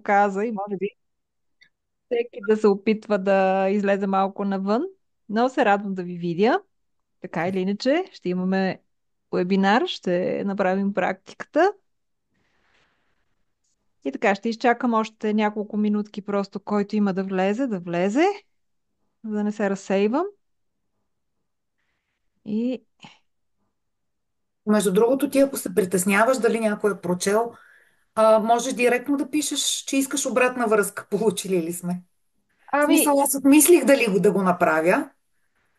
каза и може би всеки да се опитва да излезе малко навън. Но се радвам да ви видя. Така или иначе, ще имаме вебинар, ще направим практиката. И така, ще изчакам още няколко минутки, просто който има да влезе, за да не се разсейвам. И Между другото, ти ако се притесняваш дали някой е прочел, можеш директно да пишеш, че искаш обратна връзка. Получили ли сме? В ами, смисъл, аз отмислих дали го да го направя.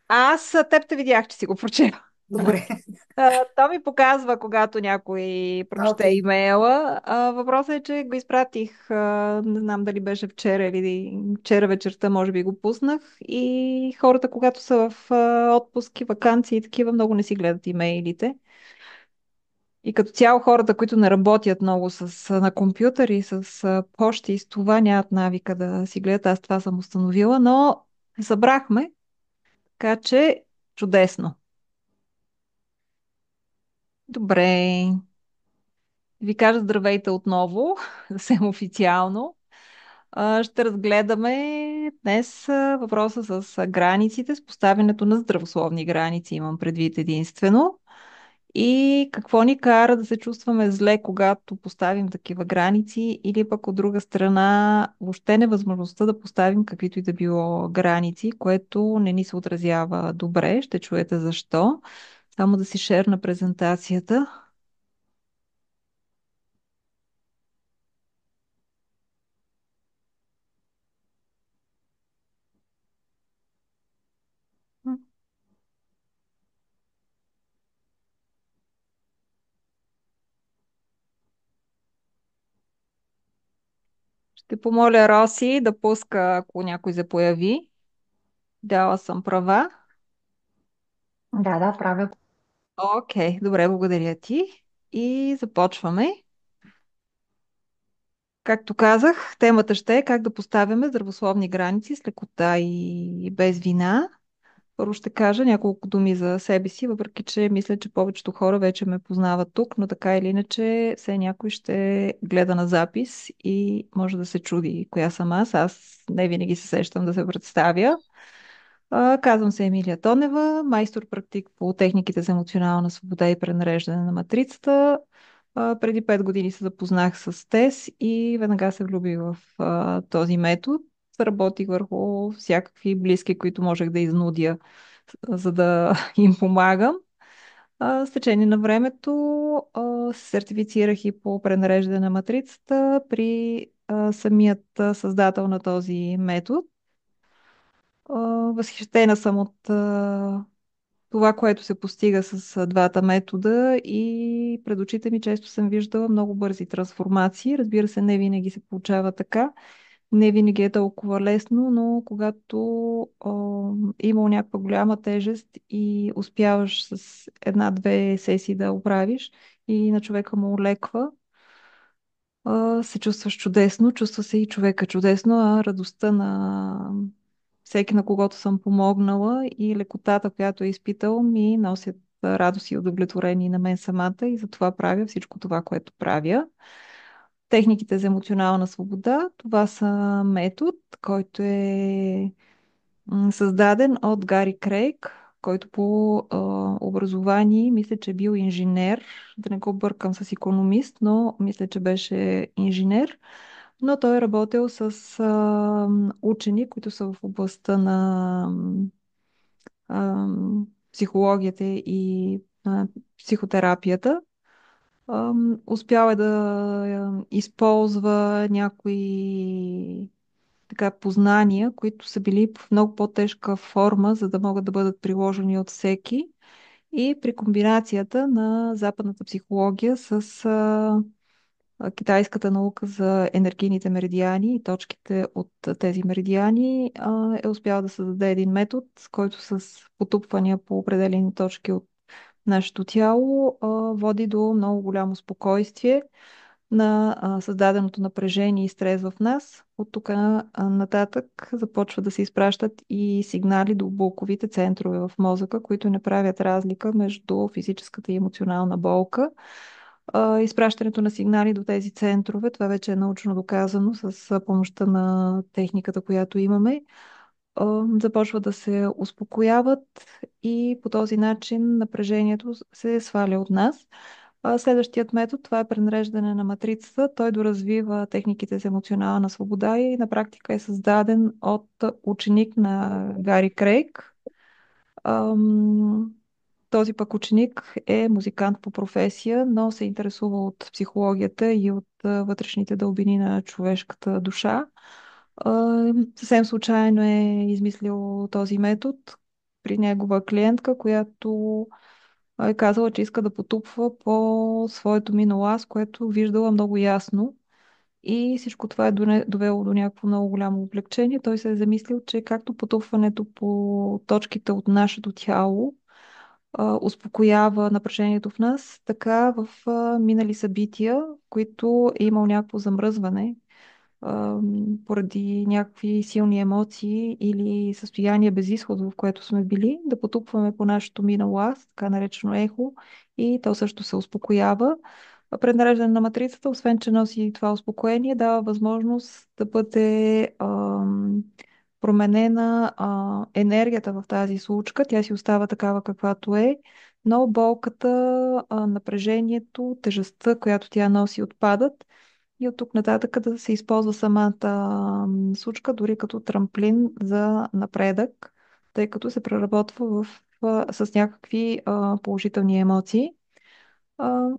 аз теб те видях, че си го прочела. Добре. То ми показва, когато някой прочете Окей. имейла. Въпросът е, че го изпратих, не знам дали беше вчера или вчера вечерта, може би го пуснах. И хората, когато са в отпуски, вакансии и такива, много не си гледат имейлите. И като цяло хората, които не работят много на компютър и с почти и с това, нямат навика да си гледат. Аз това съм установила, но събрахме, така че чудесно. Добре. Ви кажа здравейте отново, съвсем официално. Ще разгледаме днес въпроса с границите, с поставянето на здравословни граници, имам предвид единствено. И какво ни кара да се чувстваме зле, когато поставим такива граници, или пък от друга страна, въобще невъзможността да поставим каквито и да било граници, което не ни се отразява добре. Ще чуете защо. Само да си шерна презентацията. Ще помоля Роси да пуска, ако някой се появи. Дала съм права. Да, да, правя. Окей, добре, благодаря ти. И започваме. Както казах, темата ще е как да поставяме здравословни граници с лекота и без вина. Първо ще кажа няколко думи за себе си, въпреки че мисля, че повечето хора вече ме познават тук, но така или иначе все някой ще гледа на запис и може да се чуди коя съм аз. Аз не винаги се сещам да се представя. Казвам се Емилия Тонева, майстор-практик по техниките за емоционална свобода и пренареждане на матрицата. Преди 5 години се запознах с ТЕС и веднага се влюбих в този метод. Работих върху всякакви близки, които можех да изнудя, за да им помагам. С течение на времето се сертифицирах и по пренареждане на матрицата при самият създател на този метод. Възхищена съм от това, което се постига с двата метода и пред очите ми често съм виждала много бързи трансформации. Разбира се, не винаги се получава така, не винаги е толкова лесно, но когато е имал някаква голяма тежест и успяваш с една-две сесии да оправиш и на човека му олеква, се чувстваш чудесно, чувства се и човека чудесно, а радостта на всеки, на когото съм помогнала и лекотата, която е изпитал, ми носят радост и удовлетворение на мен самата и затова правя всичко това, което правя. Техниките за емоционална свобода, това са метод, който е създаден от Гари Крейг, който по образование мисля, че е бил инженер, да не го бъркам с икономист, но мисля, че беше инженер. Но той е работил с учени, които са в областта на а, психологията и психотерапията. Успял е да използва някои така познания, които са били в много по-тежка форма, за да могат да бъдат приложени от всеки. И при комбинацията на западната психология с китайската наука за енергийните меридиани и точките от тези меридиани е успял да създаде един метод, с който с потупвания по определени точки от нашето тяло води до много голямо спокойствие на създаденото напрежение и стрес в нас. От тук нататък започва да се изпращат и сигнали до болковите центрове в мозъка, които не правят разлика между физическата и емоционална болка. изпращането на сигнали до тези центрове. Това вече е научно доказано с помощта на техниката, която имаме. Започват да се успокояват и по този начин напрежението се сваля от нас. Следващият метод, това е пренареждане на матрицата. Той доразвива техниките за емоционална свобода и на практика е създаден от ученик на Гари Крейг. Ам, Този пък ученик е музикант по професия, но се интересува от психологията и от вътрешните дълбини на човешката душа. Съвсем случайно е измислил този метод при негова клиентка, която е казала, че иска да потупва по своето минало аз, което виждала много ясно. И всичко това е довело до някакво много голямо облегчение. Той се е замислил, че както потупването по точките от нашето тяло успокоява напрежението в нас, така в минали събития, които е имал някакво замръзване поради някакви силни емоции или състояние без изход, в което сме били, да потупваме по нашето минало аз, така наречено ехо, и то също се успокоява. Пренареждане на матрицата, освен че носи това успокоение, дава възможност да бъде променена енергията в тази случка. Тя си остава такава каквато е, но болката, напрежението, тежестта, която тя носи, отпадат и от тук нататък да се използва самата случка дори като трамплин за напредък, тъй като се преработва с някакви положителни емоции.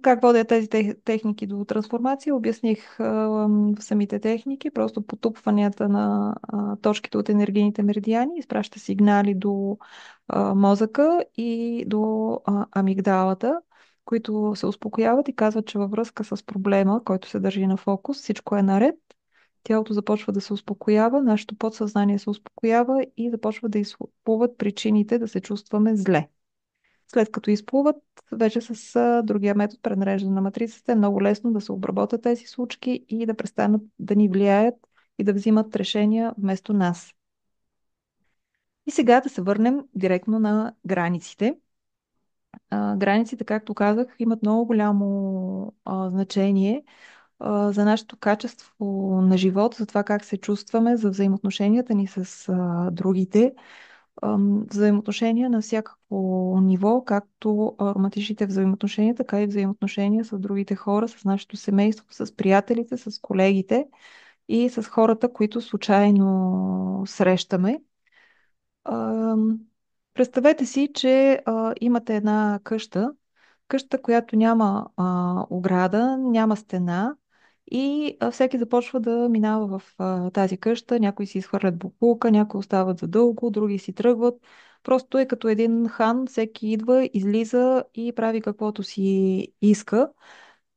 Как водят тези техники до трансформация? Обясних в самите техники, просто потупванията на точките от енергийните меридиани изпраща сигнали до мозъка и до амигдалата, които се успокояват и казват, че във връзка с проблема, който се държи на фокус, всичко е наред. Тялото започва да се успокоява, нашето подсъзнание се успокоява и започва да изплуват причините да се чувстваме зле. След като изплуват, вече с другия метод, пренареждане на матрицата, е много лесно да се обработят тези случки и да престанат да ни влияят и да взимат решения вместо нас. И сега да се върнем директно на границите. Границите, както казах, имат много голямо значение за нашето качество на живот, за това как се чувстваме, за взаимоотношенията ни с другите, взаимоотношения на всякакво ниво, както романтичните взаимоотношения, така и взаимоотношения с другите хора, с нашето семейство, с приятелите, с колегите и с хората, които случайно срещаме. Ам, Представете си, че имате една къща, която няма ограда, няма стена и всеки започва да минава в тази къща. Някои си изхвърлят боклука, някои остават задълго, други си тръгват. Просто е като един хан, всеки идва, излиза и прави каквото си иска.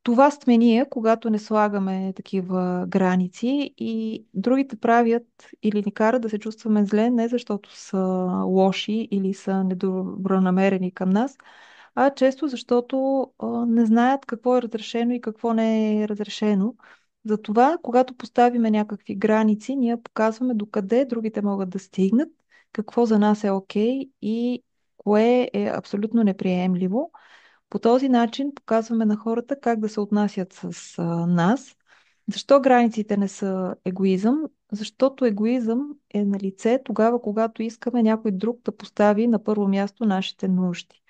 Това сме ние, когато не слагаме такива граници и другите правят или ни карат да се чувстваме зле, не защото са лоши или са недобронамерени към нас, а често защото не знаят какво е разрешено и какво не е разрешено. Затова, когато поставиме някакви граници, ние показваме докъде другите могат да стигнат, какво за нас е окей и кое е абсолютно неприемливо. По този начин показваме на хората как да се отнасят с нас. Защо границите не са егоизъм? Защото егоизъм е на лице тогава, когато искаме някой друг да постави на първо място нашите нужди.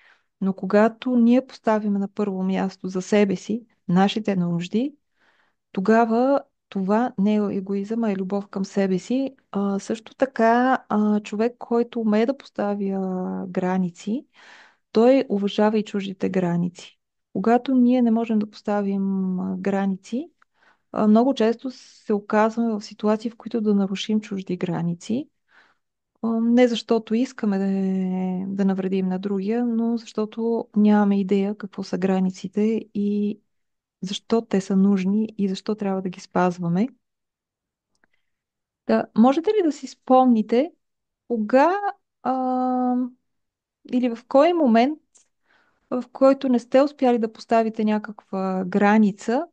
Но когато ние поставим на първо място за себе си нашите нужди, тогава това не е егоизъм, а е любов към себе си. Също така, човек, който умее да поставя граници, той уважава и чуждите граници. Когато ние не можем да поставим граници, много често се оказваме в ситуации, в които да нарушим чужди граници. Не защото искаме да навредим на другия, но защото нямаме идея какво са границите и защо те са нужни и защо трябва да ги спазваме. Да, можете ли да си спомните кога а, или в кой момент, в който не сте успяли да поставите някаква граница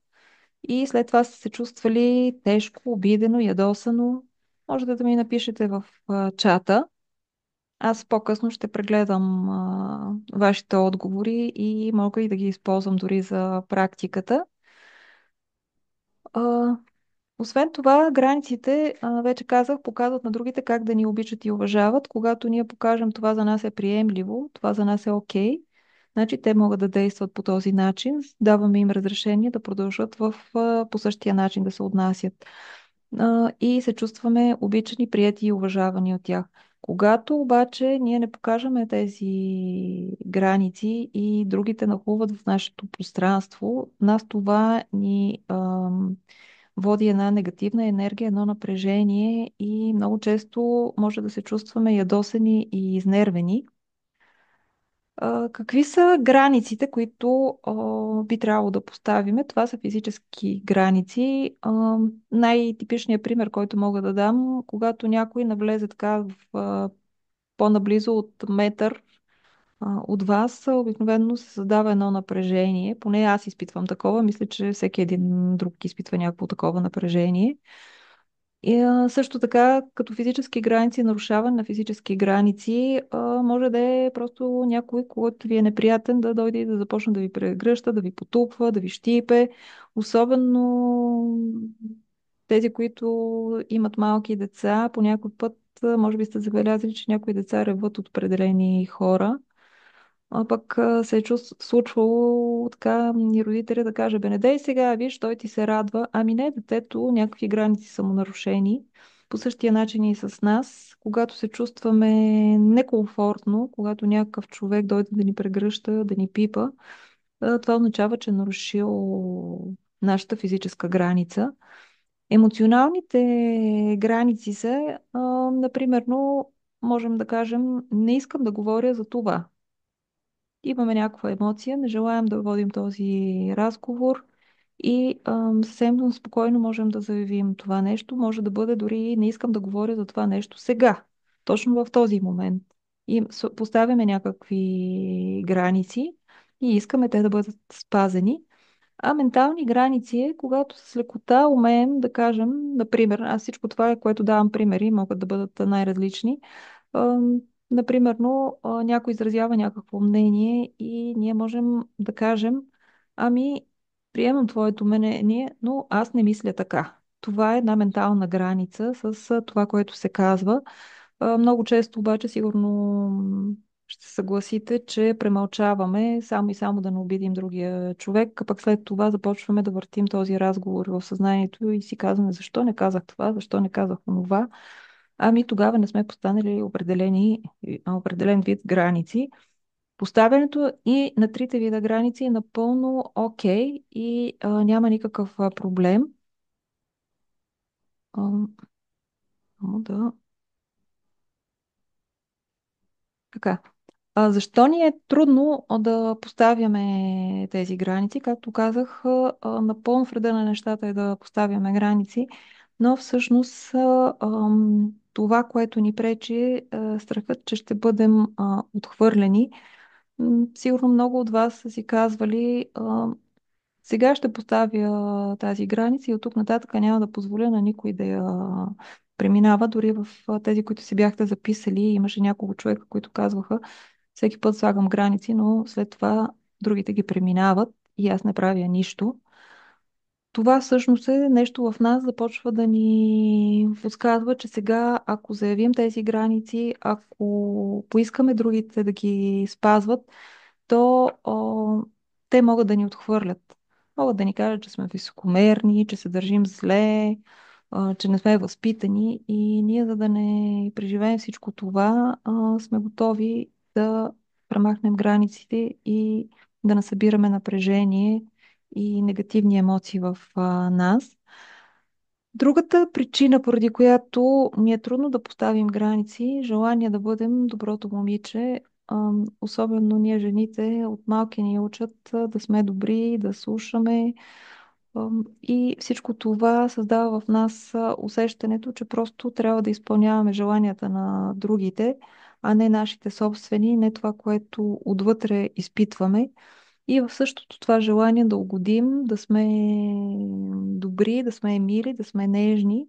и след това сте се чувствали тежко, обидено, ядосано? Можете да ми напишете в чата. Аз по-късно ще прегледам вашите отговори и мога и да ги използвам дори за практиката. А, Освен това, границите, вече казах, показват на другите как да ни обичат и уважават. Когато ние покажем това за нас е приемливо, това за нас е окей, значи те могат да действат по този начин. Даваме им разрешение да продължат по същия начин да се отнасят. И се чувстваме обичани, прияти и уважавани от тях. Когато обаче ние не покажем тези граници и другите нахлуват в нашето пространство, нас това ни води една негативна енергия, едно напрежение и много често може да се чувстваме ядосани и изнервени. Какви са границите, които би трябвало да поставиме? Това са физически граници. Най-типичният пример, който мога да дам, когато някой навлезе така по-наблизо от метър от вас, обикновено се създава едно напрежение. Поне аз изпитвам такова. Мисля, че всеки един друг изпитва някакво такова напрежение. И също така, като физически граници, нарушаване на физически граници, може да е просто някой, който ви е неприятен, да дойде и да започне да ви прегръща, да ви потупва, да ви щипе. Особено тези, които имат малки деца, по някой път, може би сте забелязали, че някои деца реват от определени хора. А пък се е случвало така и родителя да каже, бе, не дей сега, виж, той ти се радва. Ами не, детето, някакви граници са му нарушени. По същия начин и с нас, когато се чувстваме некомфортно, когато някакъв човек дойде да ни прегръща, да ни пипа, това означава, че е нарушил нашата физическа граница. Емоционалните граници са, например, можем да кажем, не искам да говоря за това. Имаме някаква емоция, не желаем да водим този разговор и съвсем спокойно можем да заявим това нещо. Може да бъде дори не искам да говоря за това нещо сега, точно в този момент. И поставяме някакви граници и искаме те да бъдат спазени. А ментални граници е, когато с лекота умеем да кажем, например, аз всичко това е, което давам примери, могат да бъдат най-различни. Например, някой изразява някакво мнение и ние можем да кажем, ами, приемам твоето мнение, но аз не мисля така. Това е една ментална граница с това, което се казва. Много често обаче, сигурно ще се съгласите, че премълчаваме само и само да не обидим другия човек, а пък след това започваме да въртим този разговор в съзнанието и си казваме защо не казах това, защо не казах онова. Ами тогава не сме поставили определен вид граници. Поставянето и на трите вида граници е напълно окей и няма никакъв проблем. А, само да. Така. Защо ни е трудно да поставяме тези граници? Както казах, напълно в реда на нещата е да поставяме граници, но всъщност това, което ни пречи е страхът, че ще бъдем отхвърлени. Сигурно много от вас са си казвали, сега ще поставя тази граница и от тук нататък няма да позволя на никой да я преминава. Дори в тези, които си бяхте записали, имаше няколко човека, които казваха, всеки път слагам граници, но след това другите ги преминават и аз не правя нищо. Това всъщност е нещо в нас, започва да ни подсказва, че сега, ако заявим тези граници, ако поискаме другите да ги спазват, то те могат да ни отхвърлят. Могат да ни кажат, че сме високомерни, че се държим зле, че не сме възпитани и ние, за да не преживеем всичко това, сме готови да премахнем границите и да насъбираме напрежение и негативни емоции в нас. Другата причина, поради която ни е трудно да поставим граници, желание да бъдем доброто момиче, особено ние жените от малки ни учат да сме добри, да слушаме, и всичко това създава в нас усещането, че просто трябва да изпълняваме желанията на другите, а не нашите собствени, не това, което отвътре изпитваме. И в същото това желание да угодим, да сме добри, да сме мили, да сме нежни,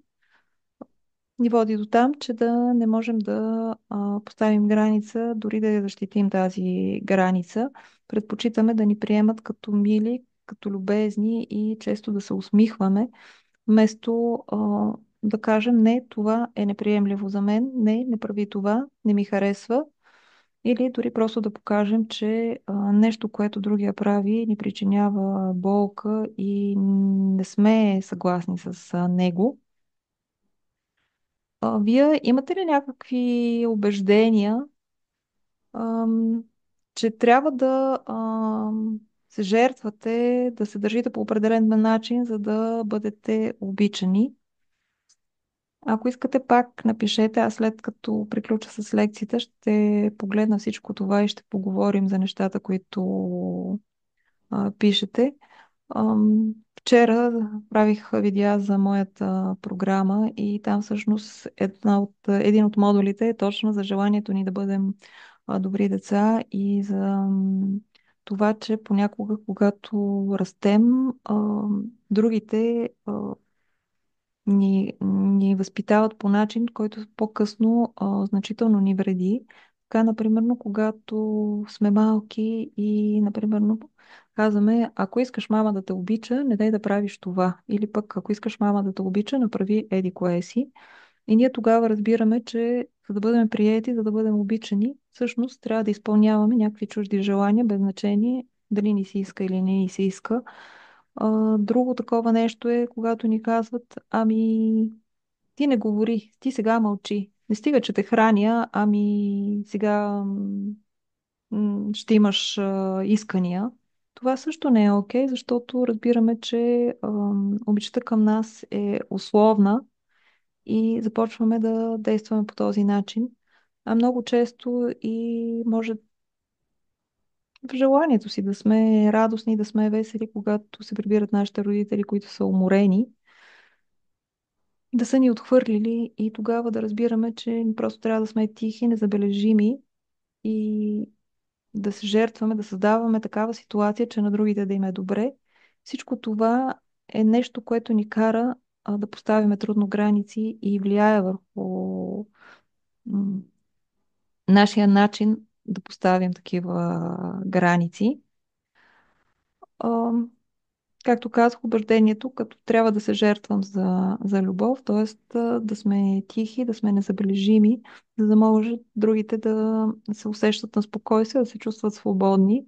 ни води до там, че да не можем да поставим граница, дори да я защитим тази граница. Предпочитаме да ни приемат като мили, като любезни и често да се усмихваме, вместо да кажем: не, това е неприемливо за мен, не, не прави това, не ми харесва. Или дори просто да покажем, че нещо, което другия прави, ни причинява болка и не сме съгласни с него. Вие имате ли някакви убеждения, ам, че трябва да се жертвате, да се държите по определен начин, за да бъдете обичани? Ако искате, пак напишете. Аз след като приключа с лекцията, ще погледна всичко това и ще поговорим за нещата, които пишете. Вчера правих видеа за моята програма и там всъщност един от модулите е точно за желанието ни да бъдем добри деца и за това, че понякога, когато растем, другите ни възпитават по начин, който по-късно значително ни вреди. Така, например, когато сме малки и, например, казваме: ако искаш мама да те обича, не дай да правиш това. Или пък, ако искаш мама да те обича, направи еди кое си. И ние тогава разбираме, че за да бъдем приети, за да бъдем обичани, всъщност трябва да изпълняваме някакви чужди желания, без значение дали ни се иска или не ни се иска. Друго такова нещо е, когато ни казват: ами, ти не говори, ти сега мълчи. Не стига, че те храня, ами сега ще имаш искания. Това също не е окей, защото разбираме, че обичта към нас е условна и започваме да действаме по този начин. А много често и може в желанието си да сме радостни, да сме весели, когато се прибират нашите родители, които са уморени, да са ни отхвърлили и тогава да разбираме, че просто трябва да сме тихи, незабележими и да се жертваме, да създаваме такава ситуация, че на другите да им е добре. Всичко това е нещо, което ни кара да поставяме трудно граници и влияе върху м, нашия начин да поставим такива граници. Както казах, убеждението, като трябва да се жертвам за любов, т.е. да сме тихи, да сме незабележими, за да може другите да се усещат на спокойствие, да се чувстват свободни.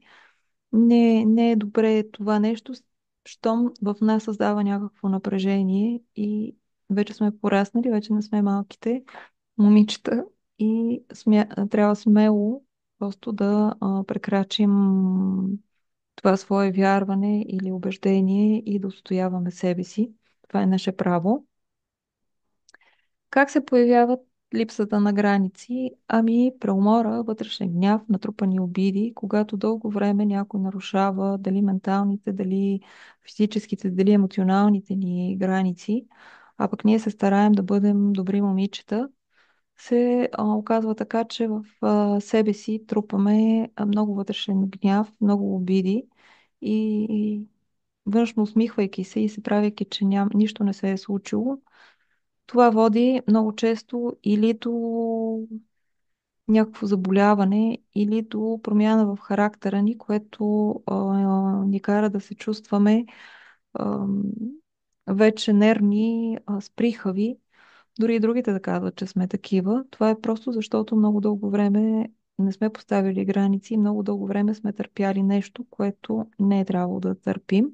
Не е добре това нещо, щом в нас създава някакво напрежение и вече сме пораснали, вече не сме малките момичета и трябва смело просто да прекрачим това свое вярване или убеждение и да отстояваме себе си. Това е наше право. Как се появяват липсата на граници? Ами, преумора, вътрешен гняв, натрупани обиди, когато дълго време някой нарушава дали менталните, дали физическите, дали емоционалните ни граници, а пък ние се стараем да бъдем добри момичета, се оказва така, че в себе си трупаме много вътрешен гняв, много обиди и външно усмихвайки се и се правейки, че нищо не се е случило, това води много често или до някакво заболяване, или до промяна в характера ни, което ни кара да се чувстваме ам, вече нервни, сприхави. Дори и другите да казват, че сме такива. Това е просто защото много дълго време не сме поставили граници и много дълго време сме търпяли нещо, което не е трябвало да търпим.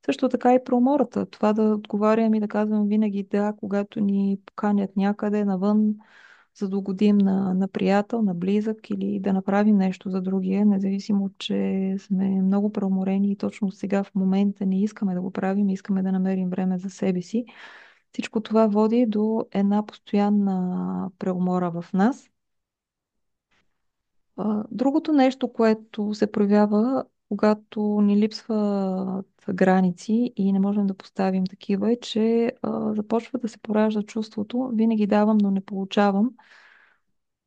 Също така и про умората. Това да отговарям и да казвам винаги да, когато ни поканят някъде навън, за да угодим на приятел, на близък или да направим нещо за другия, независимо, че сме много преуморени и точно сега в момента не искаме да го правим, искаме да намерим време за себе си. Всичко това води до една постоянна преумора в нас. Другото нещо, което се проявява, когато ни липсват граници и не можем да поставим такива, е, че започва да се поражда чувството: винаги давам, но не получавам.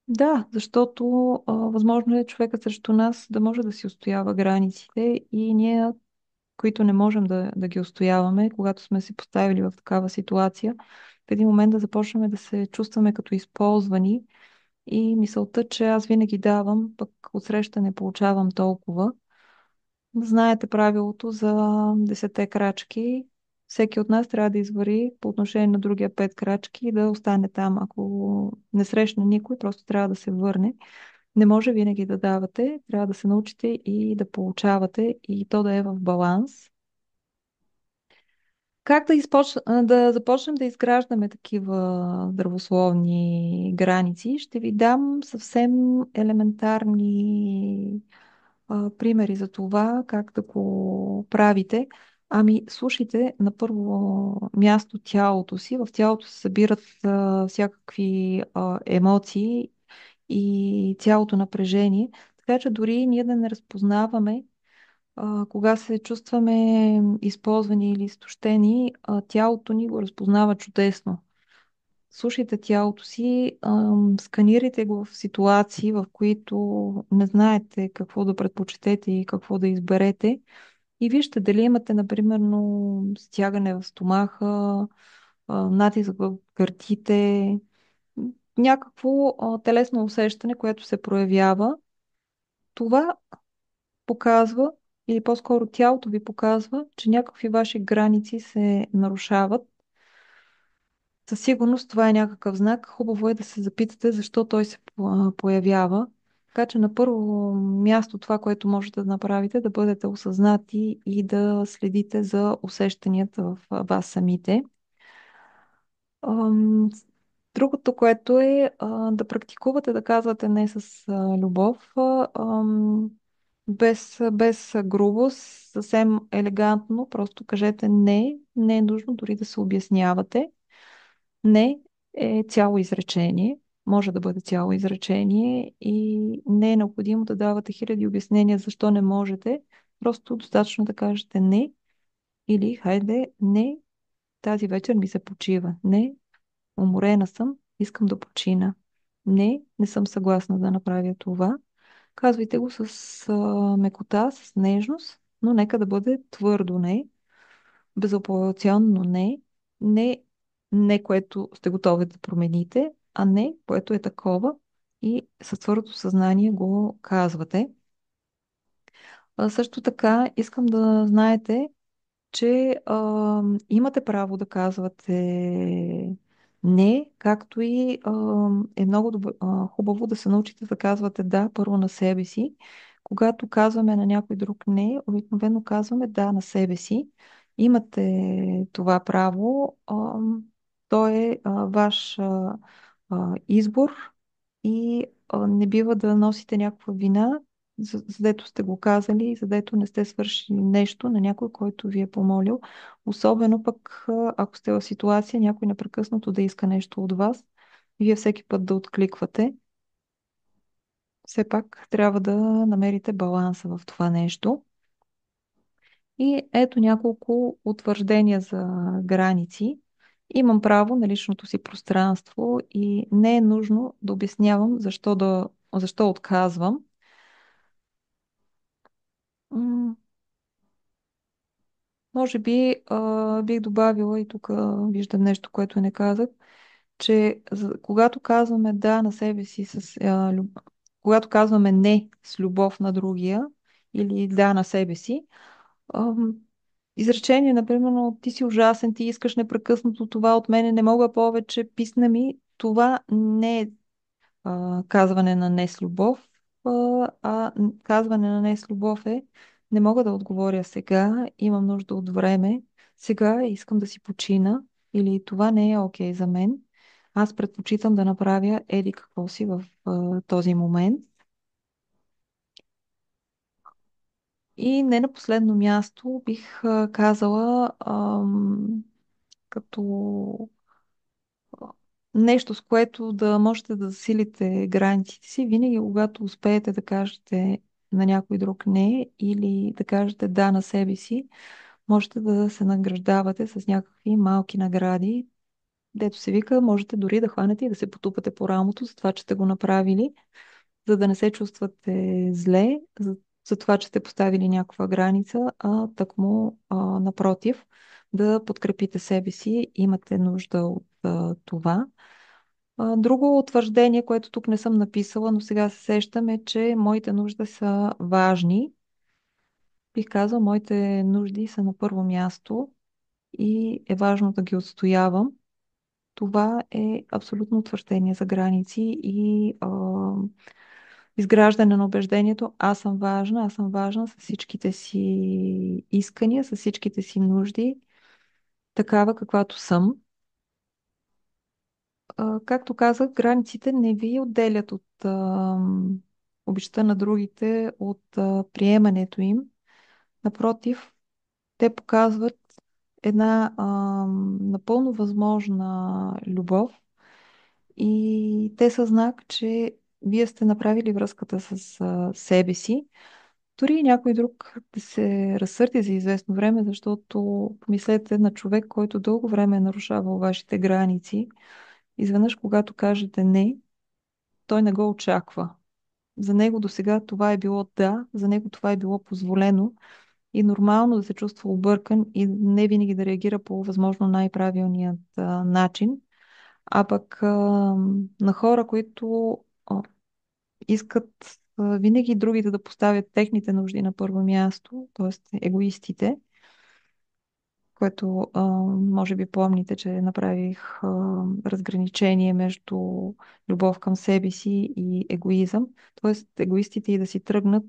Да, защото възможно е човекът срещу нас да може да си устоява границите и ние които не можем да ги устояваме, когато сме се поставили в такава ситуация, в един момент да започнем да се чувстваме като използвани и мисълта, че аз винаги давам, пък отсреща не получавам толкова. Знаете правилото за 10 крачки. Всеки от нас трябва да извари по отношение на другия 5 крачки и да остане там. Ако не срещне никой, просто трябва да се върне. Не може винаги да давате, трябва да се научите и да получавате и то да е в баланс. Как да започнем да изграждаме такива здравословни граници? Ще ви дам съвсем елементарни примери за това, как да го правите. Ами, слушайте на първо място тялото си. В тялото се събират всякакви емоции и цялото напрежение. Така че дори ние да не разпознаваме кога се чувстваме използвани или изтощени, тялото ни го разпознава чудесно. Слушайте тялото си, сканирайте го в ситуации, в които не знаете какво да предпочетете и какво да изберете. И вижте дали имате, например, стягане в стомаха, натиск в гърдите, някакво телесно усещане, което се проявява. Това показва, или по-скоро тялото ви показва, че някакви ваши граници се нарушават. Със сигурност това е някакъв знак. Хубаво е да се запитате защо той се появява. Така че на първо място това, което можете да направите, е да бъдете осъзнати и да следите за усещанията в вас самите. Ам, Другото, което е да практикувате да казвате не с любов, без грубост, съвсем елегантно, просто кажете не, не е нужно дори да се обяснявате. Не е цяло изречение, може да бъде цяло изречение и не е необходимо да давате хиляди обяснения защо не можете, просто достатъчно да кажете не или хайде не, тази вечер ми се почива. Не, уморена съм, искам да почина. Не, не съм съгласна да направя това. Казвайте го с мекота, с нежност, но нека да бъде твърдо не, безапелационно не, не, не което сте готови да промените, а не което е такова и със твърдо съзнание го казвате. Също така искам да знаете, че имате право да казвате не, както и е много хубаво да се научите да казвате да първо на себе си. Когато казваме на някой друг не, обикновено казваме да на себе си. Имате това право. То е ваш избор и не бива да носите някаква вина, задето сте го казали, задето не сте свършили нещо на някой, който ви е помолил. Особено пък, ако сте в ситуация някой непрекъснато да иска нещо от вас, и вие всеки път да откликвате. Все пак трябва да намерите баланса в това нещо. И ето няколко утвърждения за граници. Имам право на личното си пространство и не е нужно да обяснявам защо отказвам. М, Може би бих добавила и тук виждам нещо, което не казах, че когато казваме да на себе си когато казваме не с любов на другия или да на себе си, ам, изречение, например, ти си ужасен, ти искаш непрекъснато това от мене, не мога повече, писна ми, това не е казване на не с любов, казване на не с любов е не мога да отговоря сега, имам нужда от време, сега искам да си почина или това не е окей за мен. Аз предпочитам да направя еди какво си в този момент. И не на последно място бих казала като нещо, с което да можете да засилите границите си, винаги когато успеете да кажете на някой друг не или да кажете да на себе си, можете да се награждавате с някакви малки награди. Дето се вика, можете дори да хванете и да се потупате по рамото за това, че сте го направили, за да не се чувствате зле, за това, че сте поставили някаква граница, а тъкмо напротив, да подкрепите себе си. Имате нужда от това. Друго утвърждение, което тук не съм написала, но сега се сещам, е, че моите нужди са важни. Бих казал, моите нужди са на първо място и е важно да ги отстоявам. Това е абсолютно утвърждение за граници и изграждане на убеждението: аз съм важна с всичките си искания, с всичките си нужди, такава каквато съм. Както казах, границите не ви отделят от обичта на другите, от приемането им. Напротив, те показват една напълно възможна любов и те са знак, че вие сте направили връзката с себе си. Дори и някой друг да се разсърди за известно време, защото помислете на човек, който дълго време е нарушавал вашите граници. Изведнъж, когато кажете не, той не го очаква. За него досега това е било да, за него това е било позволено и нормално да се чувства объркан и не винаги да реагира по възможно най-правилният начин. А пък на хора, които искат винаги другите да поставят техните нужди на първо място, т.е. егоистите, което може би помните, че направих разграничение между любов към себе си и егоизъм. Тоест, егоистите и да си тръгнат,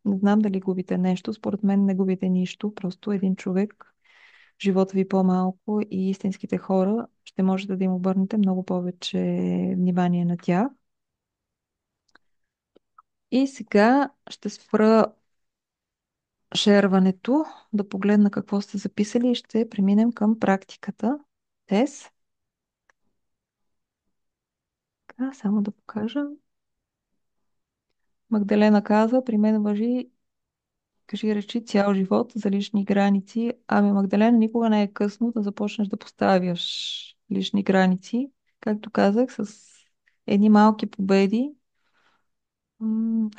не знам дали губите нещо, според мен не губите нищо, просто един човек, живота ви по-малко и истинските хора ще можете да им обърнете много повече внимание на тях. И сега ще спра шерването, да погледна какво сте записали и ще преминем към практиката. Тез. Така, само да покажа. Магдалена казва: при мен въжи, кажи речи, цял живот за лични граници. Ами, Магдалена, никога не е късно да започнеш да поставяш лични граници. Както казах, с едни малки победи,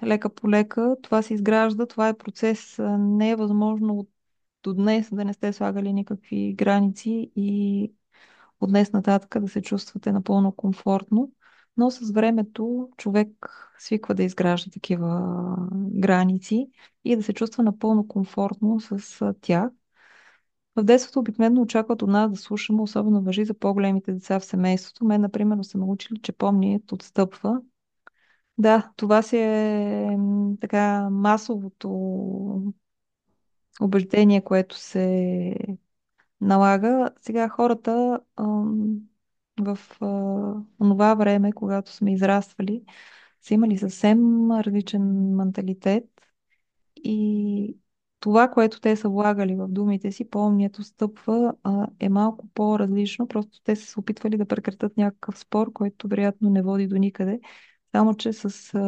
лека по лека, това се изгражда, това е процес. Не е възможно до днес да не сте слагали никакви граници и от днес нататък да се чувствате напълно комфортно, но с времето човек свиква да изгражда такива граници и да се чувства напълно комфортно с тях. В детството обикновено очакват от нас да слушаме, особено въжи за по-големите деца в семейството. Мен, например, са научили, че помният отстъпва. Да, това си е така масовото убеждение, което се налага. Сега хората в онова време, когато сме израствали, са имали съвсем различен менталитет и това, което те са влагали в думите си, помнят, отстъпва, е малко по-различно. Просто те са се опитвали да прекратят някакъв спор, който вероятно не води до никъде. Само, че с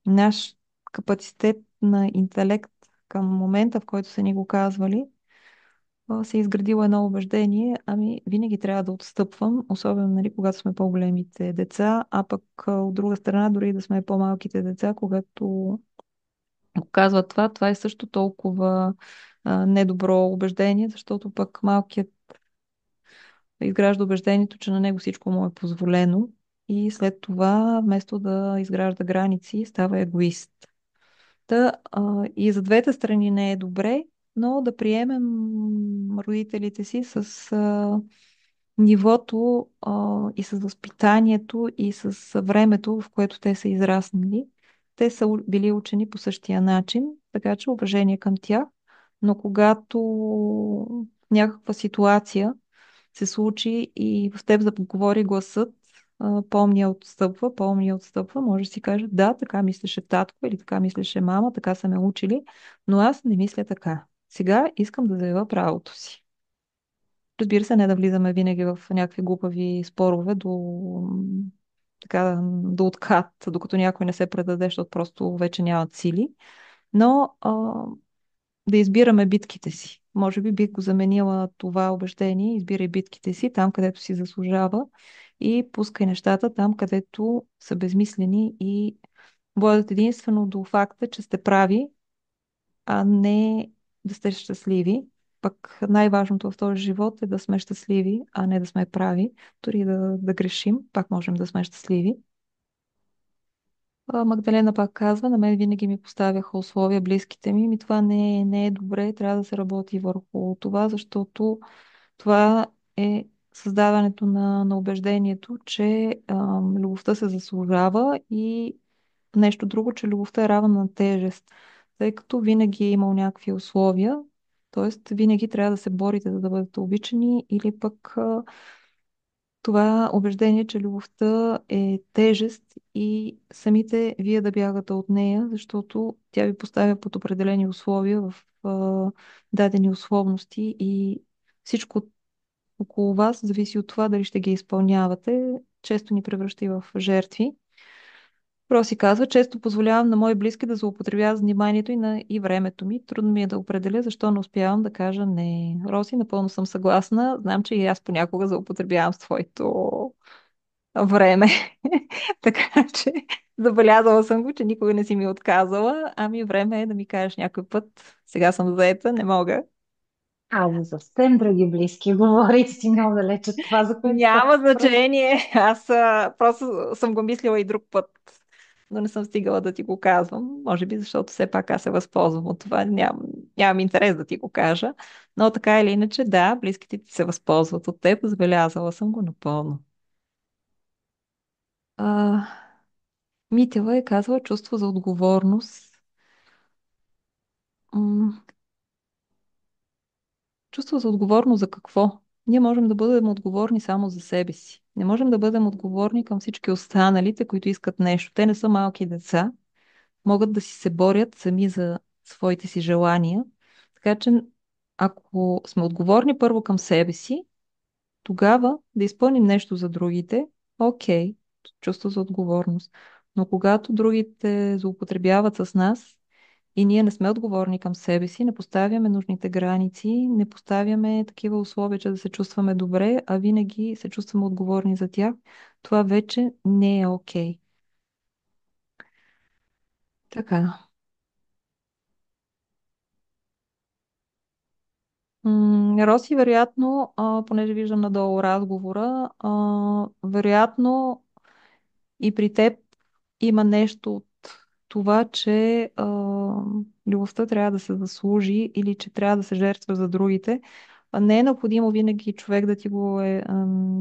наш капацитет на интелект към момента, в който са ни го казвали, се е изградило едно убеждение: ами винаги трябва да отстъпвам, особено нали, когато сме по-големите деца, а пък от друга страна, дори да сме по-малките деца, когато го казват това, това е също толкова недобро убеждение, защото пък малкият изгражда убеждението, че на него всичко му е позволено и след това, вместо да изгражда граници, става егоист. И за двете страни не е добре, но да приемем родителите си с нивото и с възпитанието и с времето, в което те са израснали. Те са били учени по същия начин, така че уважение към тях, но когато в някаква ситуация се случи и в теб да поговори гласът: помня отстъпва, може да си каже: да, така мислеше татко или така мислеше мама, така са ме учили, но аз не мисля така. Сега искам да заявя правото си. Разбира се, не да влизаме винаги в някакви глупави спорове така, до откат, докато някой не се предаде, защото просто вече нямат сили, но да избираме битките си. Може би бих го заменила това убеждение: избирай битките си там, където си заслужава и пускай нещата там, където са безмислени и водят единствено до факта, че сте прави, а не да сте щастливи. Пък най-важното в този живот е да сме щастливи, а не да сме прави. Дори да грешим, пак можем да сме щастливи. Магдалена пак казва, на мен винаги ми поставяха условия близките ми. Ми това не е добре, трябва да се работи върху това, защото това е създаването на убеждението, че любовта се заслужава и нещо друго, че любовта е равна на тежест, тъй като винаги е имал някакви условия, т.е. винаги трябва да се борите за да бъдете обичани или пък това убеждение, че любовта е тежест и самите вие да бягате от нея, защото тя ви поставя под определени условия в дадени условности и всичко около вас зависи от това дали ще ги изпълнявате. Често ни превръща и в жертви. Роси казва, често позволявам на мои близки да злоупотребяват с вниманието и времето ми. Трудно ми е да определя защо не успявам да кажа не. Роси, напълно съм съгласна. Знам, че и аз понякога злоупотребявам с твоето време. Така че забелязала съм го, че никога не си ми отказала. Ами време е да ми кажеш някой път. Сега съм заета, не мога. А за съвсем други близки говорите си много далеч от това, за което става Няма въпрос. значение. Аз просто съм го мислила и друг път, но не съм стигала да ти го казвам. Може би, защото все пак аз се възползвам от това. Нямам интерес да ти го кажа. Но така или иначе, да, близките ти се възползват от теб. Забелязала съм го напълно. А, Митева е казала чувство за отговорност. М, Чувство за отговорност за какво? Ние можем да бъдем отговорни само за себе си. Не можем да бъдем отговорни към всички останалите, които искат нещо. Те не са малки деца, могат да си се борят сами за своите си желания. Така че, ако сме отговорни първо към себе си, тогава да изпълним нещо за другите, окей, чувство за отговорност. Но когато другите злоупотребяват с нас и ние не сме отговорни към себе си, не поставяме нужните граници, не поставяме такива условия, че да се чувстваме добре, а винаги се чувстваме отговорни за тях, това вече не е окей. Така. Роси, вероятно, понеже виждам надолу разговора, вероятно и при теб има нещо от това, че любовта трябва да се заслужи или че трябва да се жертва за другите. Не е необходимо винаги човек да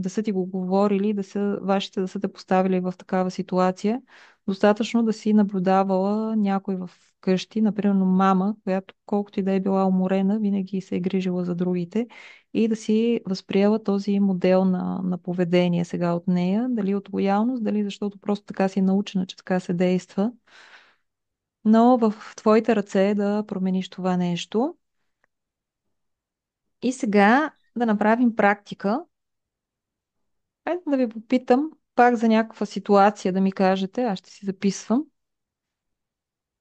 са ти го говорили, вашите да са те поставили в такава ситуация. Достатъчно да си наблюдавала някой в къщи, например мама, която колкото и да е била уморена, винаги се е грижила за другите и да си възприела този модел на поведение сега от нея, дали от лоялност, дали защото просто така си е научена, че така се действа. Но в твоите ръце е да промениш това нещо. И сега да направим практика. Хайде да ви попитам пак за някаква ситуация да ми кажете, аз ще си записвам,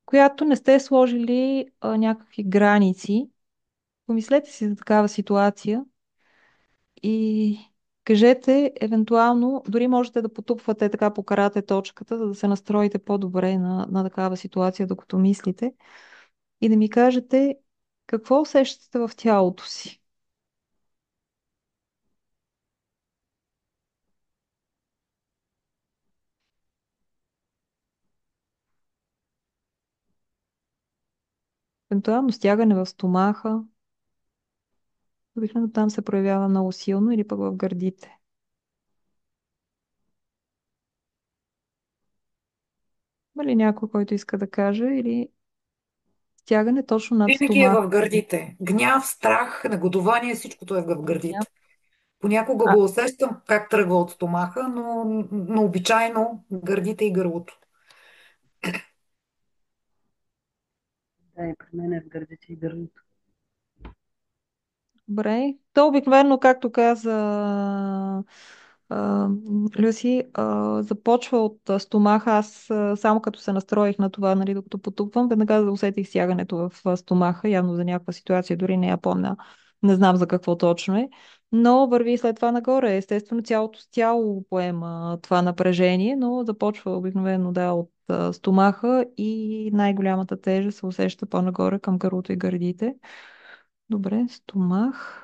която не сте сложили някакви граници. Помислете си за такава ситуация и кажете, евентуално, дори можете да потупвате така по карате точката, за да се настроите по-добре на такава ситуация, докато мислите, и да ми кажете какво усещате в тялото си. Евентуално стягане в стомаха, обикновено там се проявява много силно или пък в гърдите. Има ли някой, който иска да каже или стягане точно над Винаги е стомаха? в гърдите. Гняв, страх, негодование, всичкото е в Гняв. гърдите. Понякога А, го усещам как тръгва от стомаха, но обичайно гърдите и гърлото. Да, и при мен е в гърдите и гърлото. добре. То обикновено, както каза а, Люси, започва от стомаха. Аз само като се настроих на това, нали, докато потупвам, веднага усетих сягането в стомаха, явно за някаква ситуация, дори не я помня, не знам за какво точно е, но върви след това нагоре. Естествено, цялото тяло поема това напрежение, но започва обикновено, да, от стомаха и най-голямата тежест се усеща по-нагоре към гърлото и гърдите. Добре, стомах.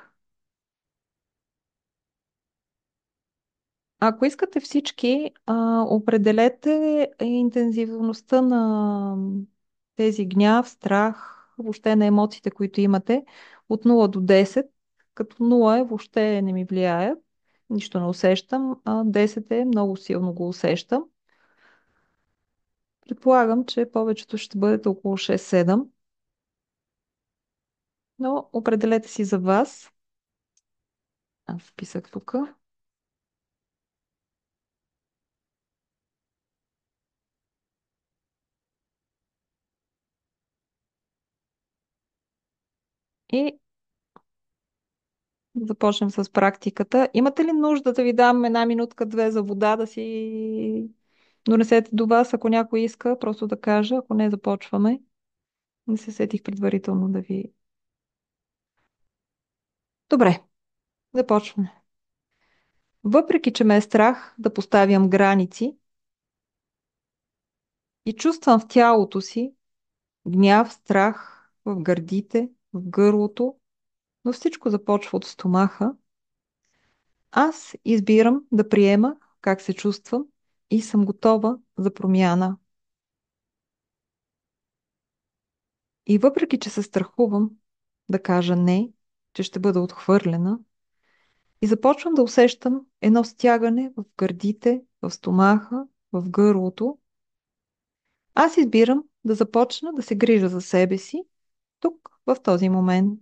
Ако искате всички, определете интензивността на тези гняв, страх, въобще на емоциите, които имате, от 0 до 10, като 0 е въобще не ми влияе, нищо не усещам, а 10 е много силно го усещам. Предполагам, че повечето ще бъдете около 6-7, но определете си за вас. Аз вписах тук. И да започнем с практиката. Имате ли нужда да ви дам една минутка-две за вода да си донесете до вас, ако някой иска, просто да кажа, ако не започваме. Не се сетих предварително да ви... Добре, започваме. Въпреки, че ме е страх да поставям граници и чувствам в тялото си гняв, страх в гърдите, в гърлото, но всичко започва от стомаха, аз избирам да приема как се чувствам и съм готова за промяна. И въпреки, че се страхувам да кажа не, че ще бъда отхвърлена, и започвам да усещам едно стягане в гърдите, в стомаха, в гърлото, аз избирам да започна да се грижа за себе си тук, в този момент.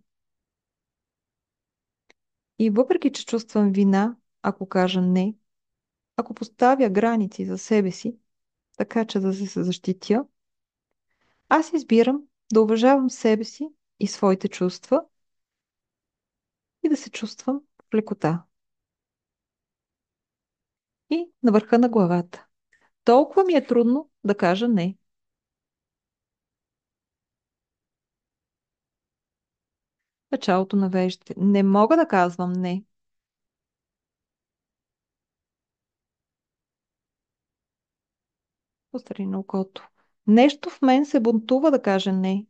И въпреки, че чувствам вина, ако кажа не, ако поставя граници за себе си, така че да се защитя, аз избирам да уважавам себе си и своите чувства и да се чувствам в лекота. И на върха на главата. Толкова ми е трудно да кажа не. Началото на веждите. Не мога да казвам не. Пострани на окото. Нещо в мен се бунтува да каже не.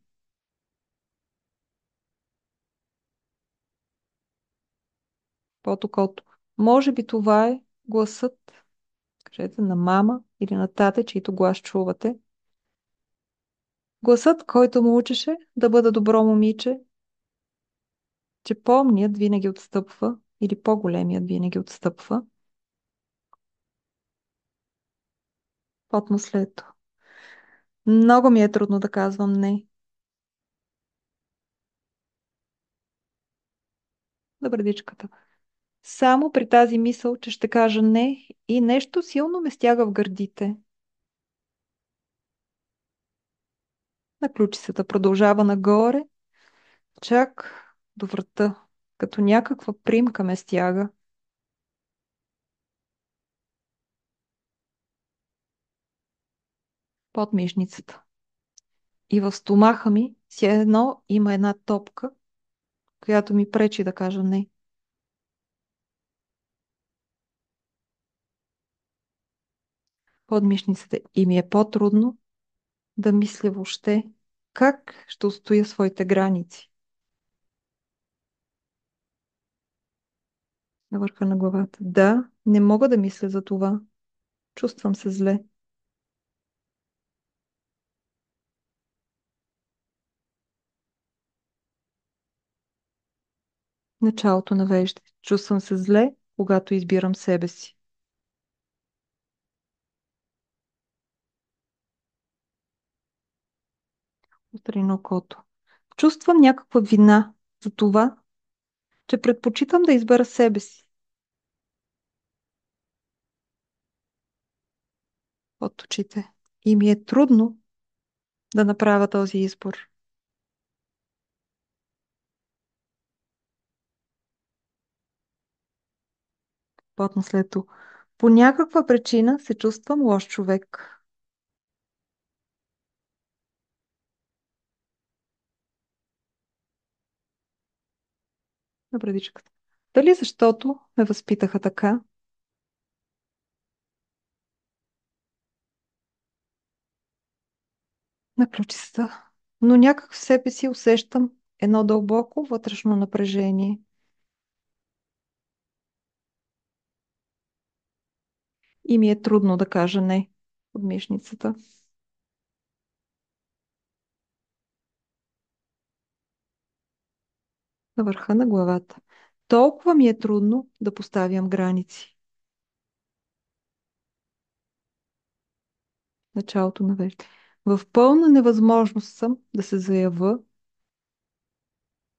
Под окото. Може би това е гласът, кажете, на мама или на тате, чийто глас чувате. Гласът, който му учеше да бъда добро момиче, че помният винаги отстъпва или по-големият винаги отстъпва. Под наследство. Много ми е трудно да казвам не. На брадичката. Само при тази мисъл, че ще кажа не и нещо силно ме стяга в гърдите. На ключицата продължава нагоре, чак до врата, като някаква примка ме стяга. Под мишницата. И в стомаха ми си едно има една топка, която ми пречи да кажа не. Под мишницата. И ми е по-трудно да мисля въобще как ще устоя своите граници. На върха на главата. Да, не мога да мисля за това. Чувствам се зле. Началото на вежда. Чувствам се зле, когато избирам себе си. Утре на окото. Чувствам някаква вина за това, че предпочитам да избера себе си. Под очите. И ми е трудно да направя този избор. Под наследство. По някаква причина се чувствам лош човек. На брадичката. Дали защото ме възпитаха така? на ключицата. Но някак в себе си усещам едно дълбоко вътрешно напрежение. И ми е трудно да кажа не от мишницата. На върха на главата. Толкова ми е трудно да поставям граници. Началото на вече. В пълна невъзможност съм да се заява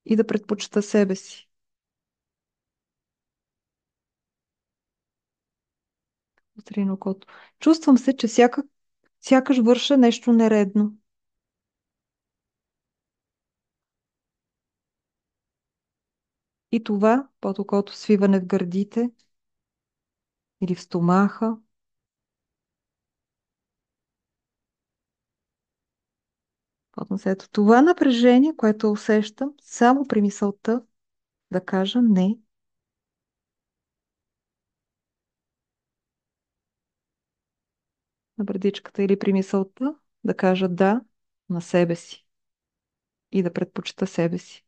и да предпочита себе си. Утре на окото. Чувствам се, че сякаш върша нещо нередно. И това под окото свиване в гърдите или в стомаха. Под носето. Това напрежение, което усещам само при мисълта да кажа не на брадичката или при мисълта да кажа да на себе си и да предпочита себе си.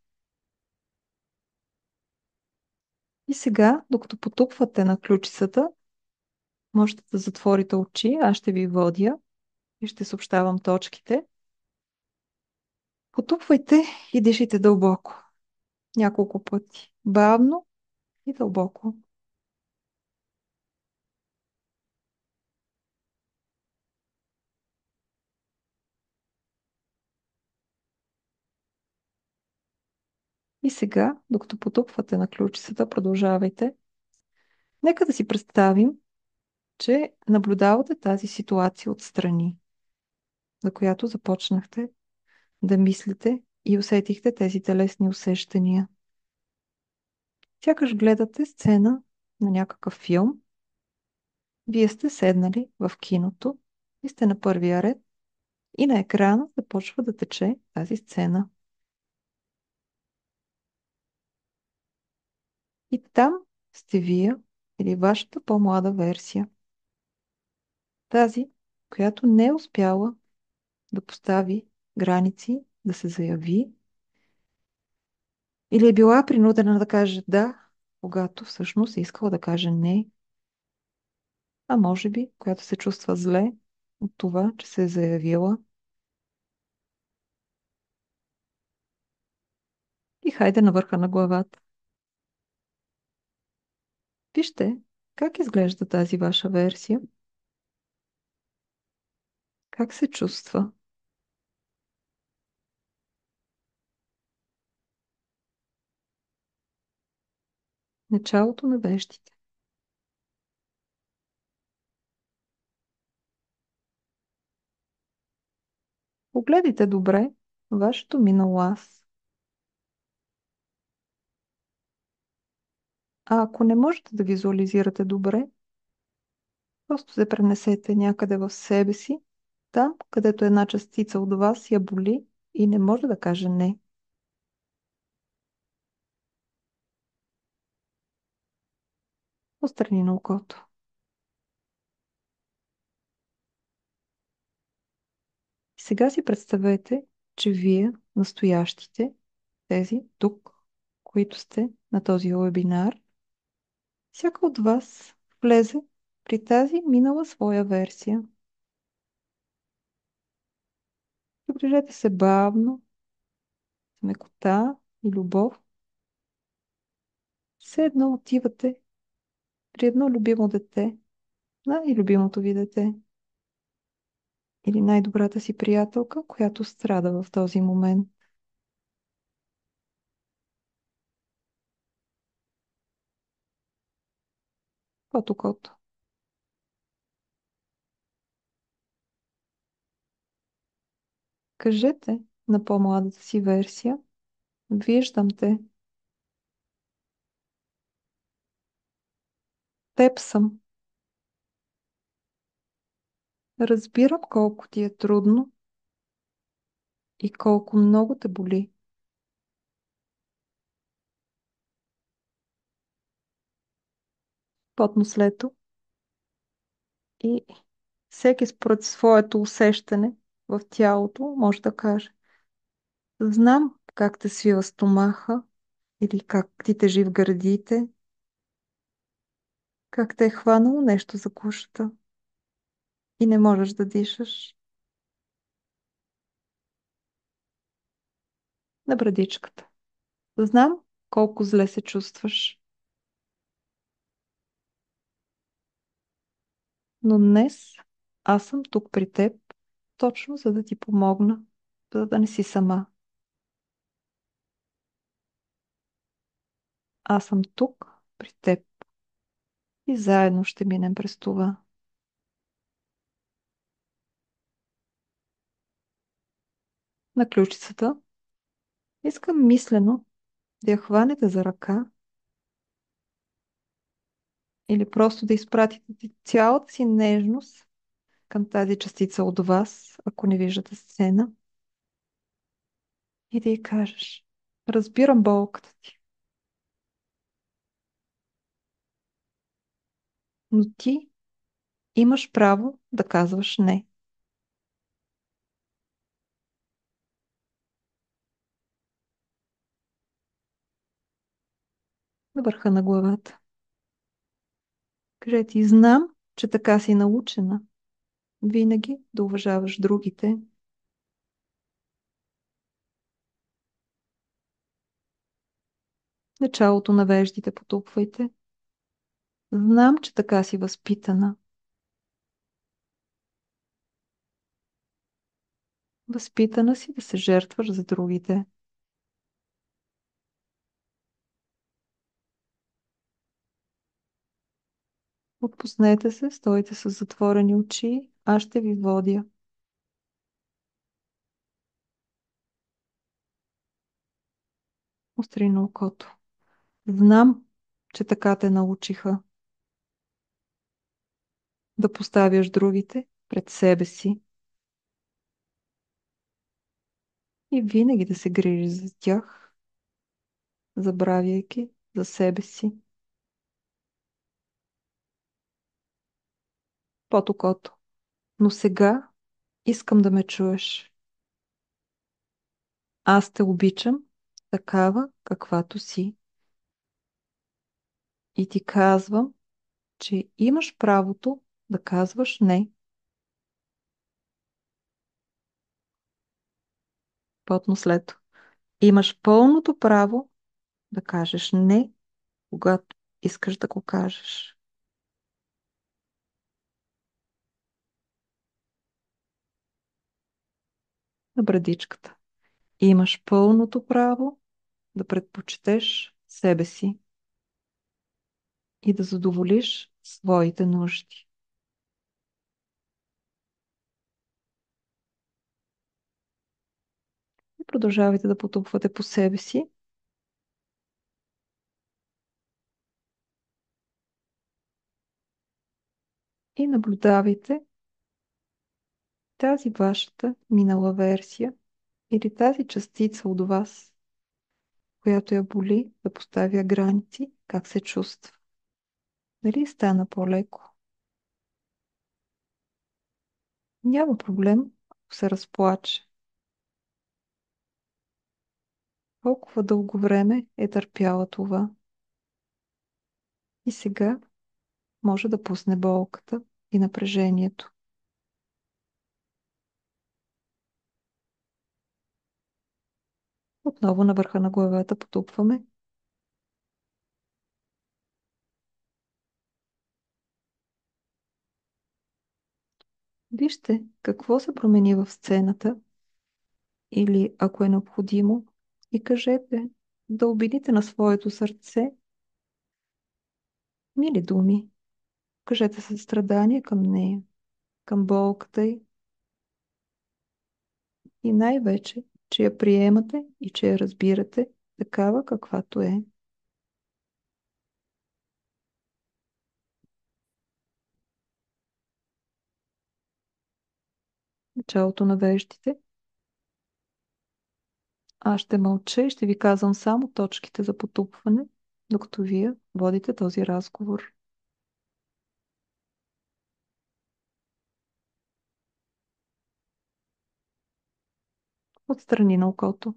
И сега, докато потупвате на ключицата, можете да затворите очи, аз ще ви водя и ще съобщавам точките. Потупвайте и дишайте дълбоко. Няколко пъти. Бавно и дълбоко. И сега, докато потупвате на ключицата, продължавайте. Нека да си представим, че наблюдавате тази ситуация отстрани, за която започнахте да мислите и усетихте тези телесни усещания. Сякаш гледате сцена на някакъв филм. Вие сте седнали в киното и сте на първия ред и на екрана започва да тече тази сцена. И там сте вие или вашата по-млада версия. Тази, която не е успяла да постави граници, да се заяви или е била принудена да каже да, когато всъщност е искала да каже не, а може би, която се чувства зле от това, че се е заявила. И хайде на върха на главата. Вижте как изглежда тази ваша версия, как се чувства. Началото на вещите. Погледайте добре вашето минало аз. А ако не можете да визуализирате добре, просто се пренесете някъде в себе си, там, където една частица от вас я боли и не може да каже не. Отстрани на окото. И сега си представете, че вие, настоящите, тези тук, които сте на този вебинар, всяка от вас влезе при тази минала своя версия. Приближете се бавно, с мекота и любов. Все едно отивате при едно любимо дете, най-любимото ви дете или най-добрата си приятелка, която страда в този момент. Под окото. Кажете на по-младата си версия, виждам те, теб съм. Разбирам колко ти е трудно и колко много те боли. Под нослето и всеки според своето усещане в тялото, може да каже: знам как те свива стомаха или как ти тежи в гърдите, как те е хванало нещо за гушата и не можеш да дишаш. На брадичката: знам колко зле се чувстваш, но днес аз съм тук при теб, точно за да ти помогна, за да не си сама. Аз съм тук при теб и заедно ще минем през това. На ключицата искам мислено да я хванете за ръка или просто да изпратите цялата си нежност към тази частица от вас, ако не виждате сцена, и да й кажеш: разбирам болката ти, но ти имаш право да казваш не. На върха на главата кажете: и знам, че така си научена винаги да уважаваш другите. Началото на веждите потупвайте. Знам, че така си възпитана. Възпитана си да се жертваш за другите. Отпуснете се, стойте с затворени очи, аз ще ви водя. Остри на окото. Знам, че така те научиха да поставяш другите пред себе си и винаги да се грижиш за тях, забравяйки за себе си. Под окото. Но сега искам да ме чуеш. Аз те обичам такава, каквато си. И ти казвам, че имаш правото да казваш не. Потно след. Имаш пълното право да кажеш не, когато искаш да го кажеш. На брадичката. Имаш пълното право да предпочетеш себе си и да задоволиш своите нужди. И продължавайте да потупвате по себе си. И наблюдавайте тази вашата минала версия или тази частица от вас, която я боли да поставя граници, как се чувства. Дали стана по-леко? Няма проблем, ако се разплаче. Колкова дълго време е търпяла това. И сега може да пусне болката и напрежението. Отново на върха на главата потупваме. Вижте какво се промени в сцената или, ако е необходимо, и кажете да обидите на своето сърце мили думи. Кажете състрадание към нея, към болката й и най-вече, че я приемате и че я разбирате такава каквато е. Началото на веждите. Аз ще мълча и ще ви казвам само точките за потупване, докато вие водите този разговор. Отстрани на окото.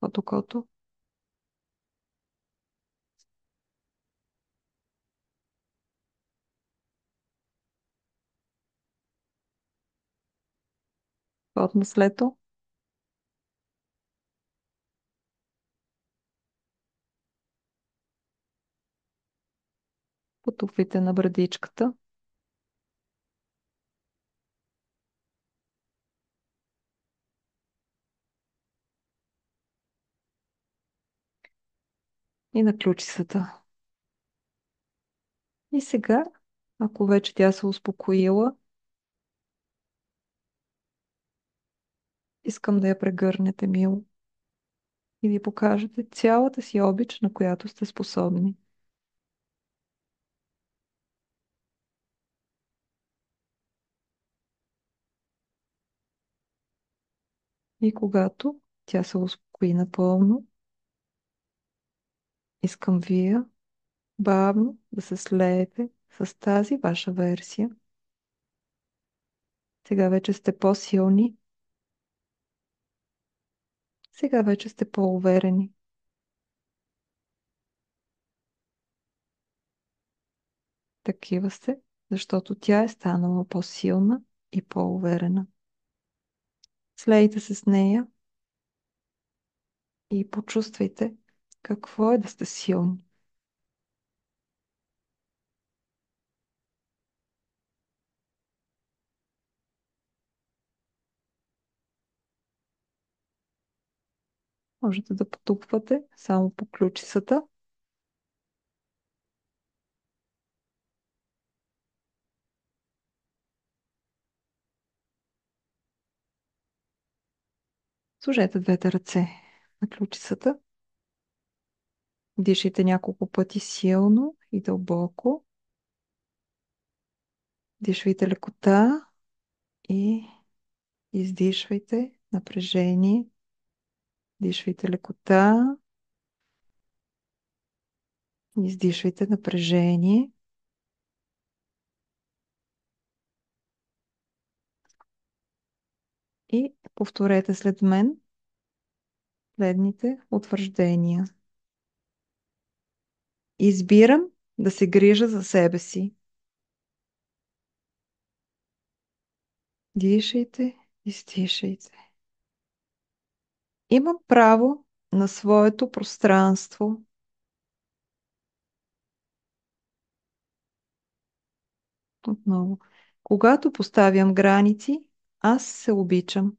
От окото. От наслето. Потупвайте на брадичката. И на ключицата. И сега, ако вече тя се успокоила, искам да я прегърнете мило и ви покажете цялата си обич, на която сте способни. И когато тя се успокои напълно, искам вие бавно да се слеете с тази ваша версия. Сега вече сте по-силни. Сега вече сте по-уверени. Такива сте, защото тя е станала по-силна и по-уверена. Слейте се с нея и почувствайте какво е да сте силни. Можете да потупвате само по ключицата. Сложете двете ръце на ключицата. Дишайте няколко пъти силно и дълбоко. Дишвайте лекота и издишвайте напрежение. Дишвайте лекота. Издишвайте напрежение. И повторете след мен следните утвърждения. Избирам да се грижа за себе си. Дишайте, издишайте. Имам право на своето пространство. Отново. Когато поставям граници, аз се обичам.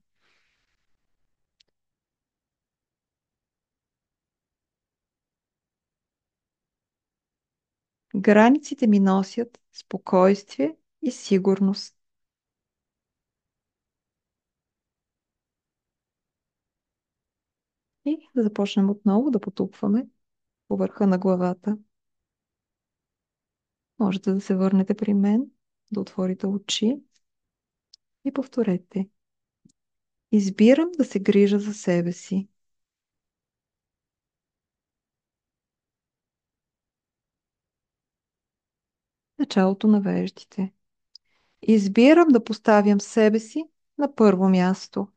Границите ми носят спокойствие и сигурност. И да започнем отново да потупваме по върха на главата. Можете да се върнете при мен, да отворите очи и повторете. Избирам да се грижа за себе си. Началото на веждите. Избирам да поставям себе си на първо място.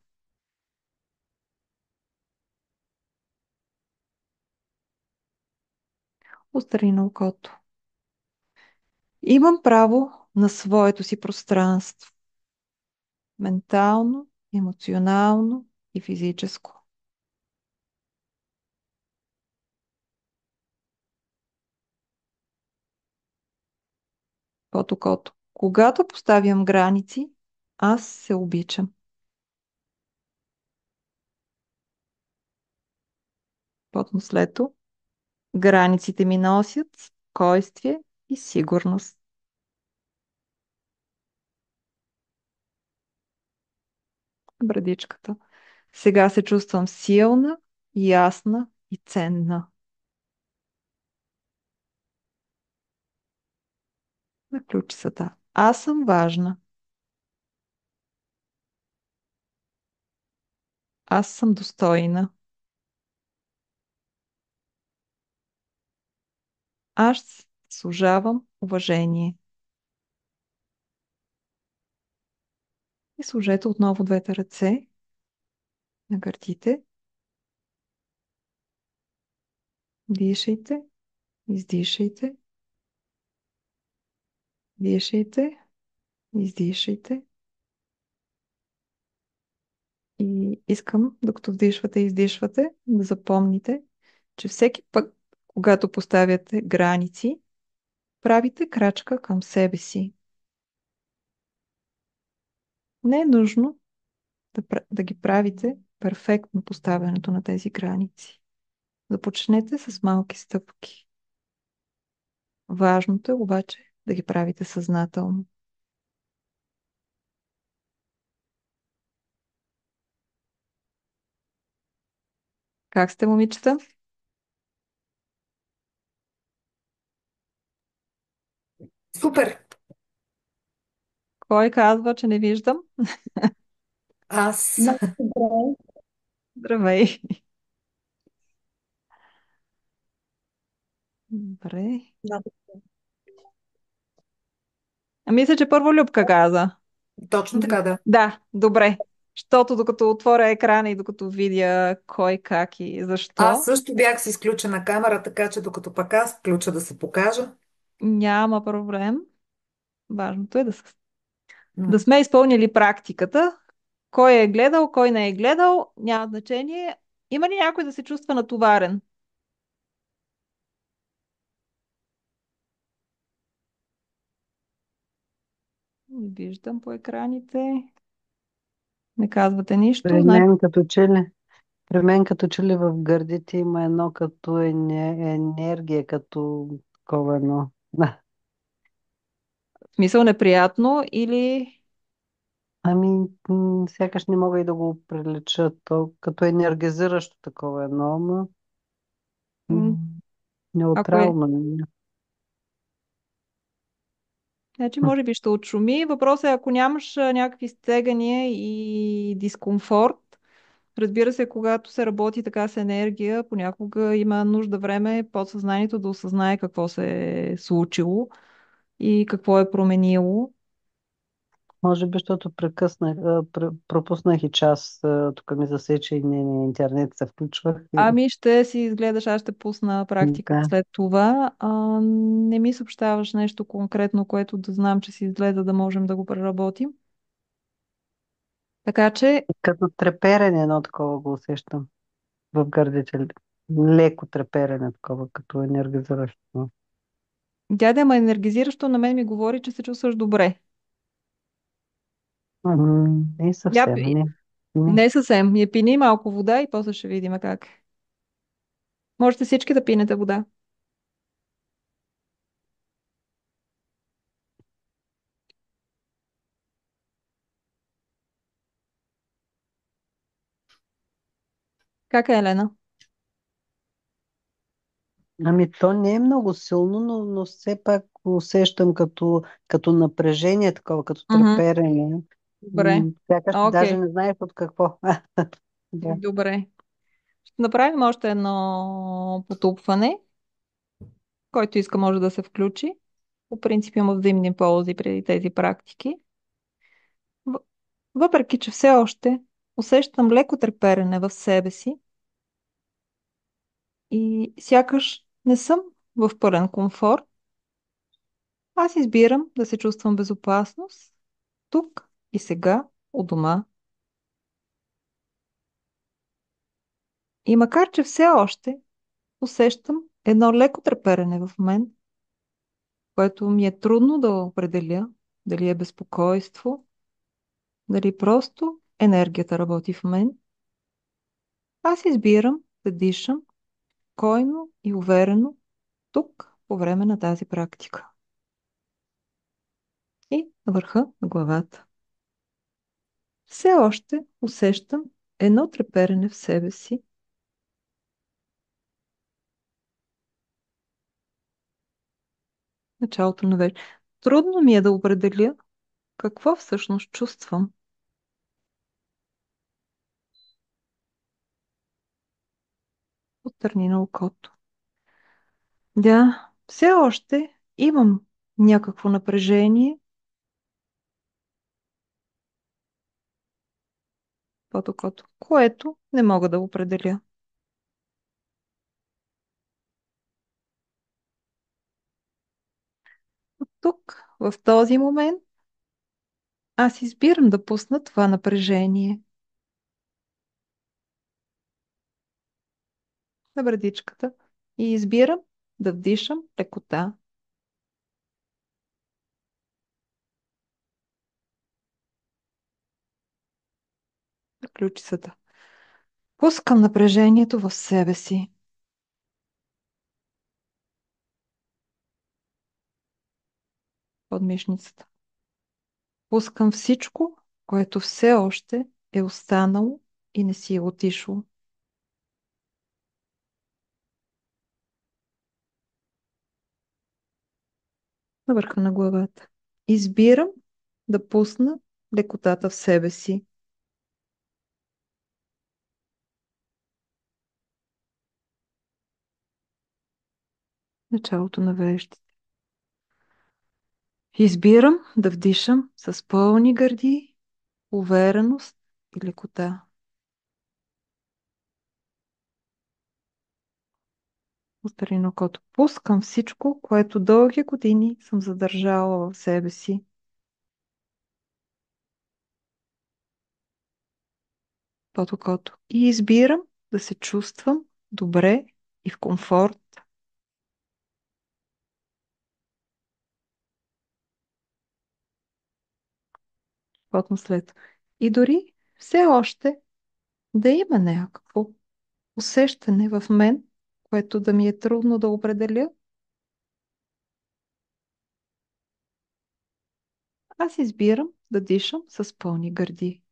Устрани на окото. Имам право на своето си пространство. Ментално, емоционално и физическо. Под окото. Когато поставям граници, аз се обичам. Под нослето. Границите ми носят спокойствие и сигурност. Брадичката. Сега се чувствам силна, ясна и ценна. На ключицата. Аз съм важна. Аз съм достойна. Аз служавам уважение. И сложете отново двете ръце на гърдите. Дишайте, издишайте, дишайте, издишайте. И искам, докато вдишвате и издишвате, да запомните, че всеки път, когато поставяте граници, правите крачка към себе си. Не е нужно да ги правите перфектно поставянето на тези граници. Започнете с малки стъпки. Важното е обаче да ги правите съзнателно. Как сте, момичета? Супер! Кой казва, че не виждам? Аз Много добре. Здравей! Добре. Много. Мисля, че първо Любка каза. точно така, да. Да, добре. Защото докато отворя екрана и докато видя кой, как и Аз защо, също бях с изключена камера, така че докато пък аз включа да се покажа. няма проблем. Важното е да М. сме изпълнили практиката. Кой е гледал, кой не е гледал, няма значение. Има ли някой да се чувства натоварен? Не виждам по екраните. Не казвате нищо. При Значи мен като че ли, при мен като че ли в гърдите има едно като енергия, като такова едно. Да. в смисъл неприятно или Ами, сякаш не мога и да го прилича, то като енергизиращо такова едно, ама м, ако е. неутрално. Значи, може би ще отшуми. Въпросът е, ако нямаш някакви стегания и дискомфорт, разбира се, когато се работи така с енергия, понякога има нужда време подсъзнанието да осъзнае какво се е случило и какво е променило. Може би, защото пропуснах и час, тук ми засече и не, интернет се включвах. Ами ще си изгледаш, аз ще пусна практиката Да. след това. Не ми съобщаваш нещо конкретно, което да знам, че си изгледа да можем да го преработим. Така че, Като треперене едно такова го усещам в гърдите. Леко треперене такова, като енергизиращо. дядя, ма енергизиращо на мен ми говори, че се чувстваш добре. Не Я, съвсем, не. Не. не съвсем. Я пини малко вода и после ще видим как е. Можете всички да пинете вода. Как е, Елена? Ами то не е много силно, но все пак усещам като напрежение, такова, като Мгм. треперене. Добре. Сякаш даже Окей. не знаеш от какво. Да. Добре. Ще направим още едно потупване. Който иска може да се включи. По принцип има взаимни ползи преди тези практики. В- Въпреки, че все още усещам леко треперене в себе си и сякаш не съм в пълен комфорт, аз избирам да се чувствам безопасност тук и сега у дома. И макар, че все още усещам едно леко треперене в мен, което ми е трудно да определя дали е безпокойство, дали просто енергията работи в мен, аз избирам да дишам спокойно и уверено тук по време на тази практика. И на върха на главата. Все още усещам едно треперене в себе си. Началото на вечер. Трудно ми е да определя какво всъщност чувствам. Отърни на окото. Да, все още имам някакво напрежение под окото, което не мога да определя. От тук, в този момент, аз избирам да пусна това напрежение на брадичката и избирам да вдишам лекота. На ключицата. Пускам напрежението в себе си. Под мишницата. Пускам всичко, което все още е останало и не си е отишло. На върха на главата. Избирам да пусна лекотата в себе си. Началото на веждите. Избирам да вдишам с пълни гърди, увереност и лекота. Отстрани окото. Пускам всичко, което дълги години съм задържала в себе си. Под окото. И избирам да се чувствам добре и в комфорт. Под след. И дори все още да има някакво усещане в мен, което да ми е трудно да определя, аз избирам да дишам с пълни гърди.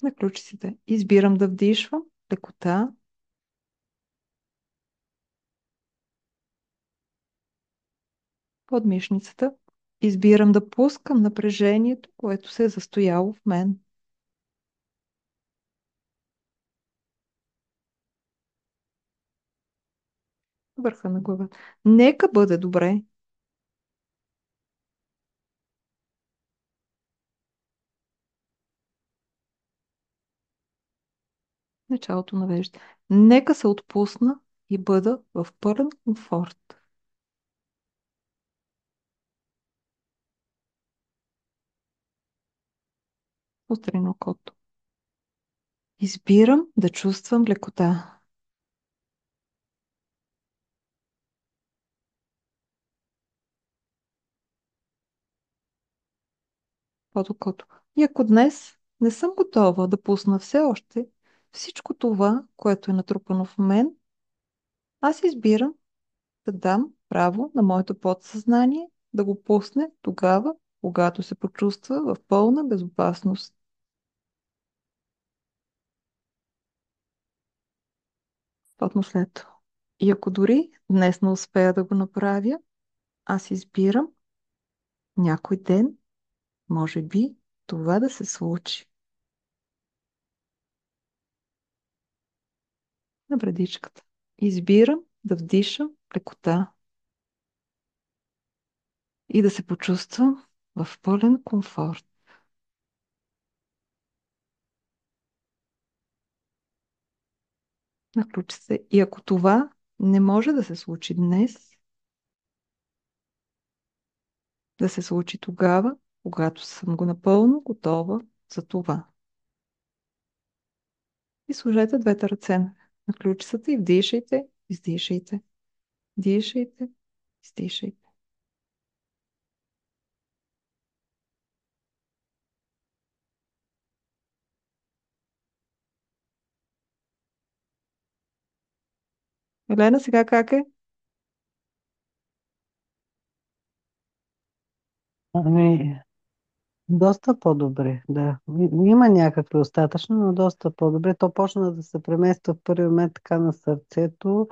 На ключиците. Избирам да вдишвам лекота. Под мишницата. Избирам да пускам напрежението, което се е застояло в мен. Върха на главата. Нека бъде добре. Началото на вежда. Нека се отпусна и бъда в пълен комфорт. Устрани окото. Избирам да чувствам лекота. Под окото. И ако днес не съм готова да пусна все още всичко това, което е натрупано в мен, аз избирам да дам право на моето подсъзнание да го пусне тогава, когато се почувства в пълна безопасност. Потнослед. И ако дори днес не успея да го направя, аз избирам някой ден, може би, това да се случи. На брадичката. Избирам да вдишам лекота и да се почувствам в пълен комфорт. На ключите. И ако това не може да се случи днес, да се случи тогава, когато съм го напълно готова за това. И сложете двете ръце на ключицата и вдишайте, издишайте. Дишайте, издишайте. Елена, сега как е? Ами, доста по-добре, да. Има някакви остатъчни, но доста по-добре. То почна да се премества в първи момент така на сърцето,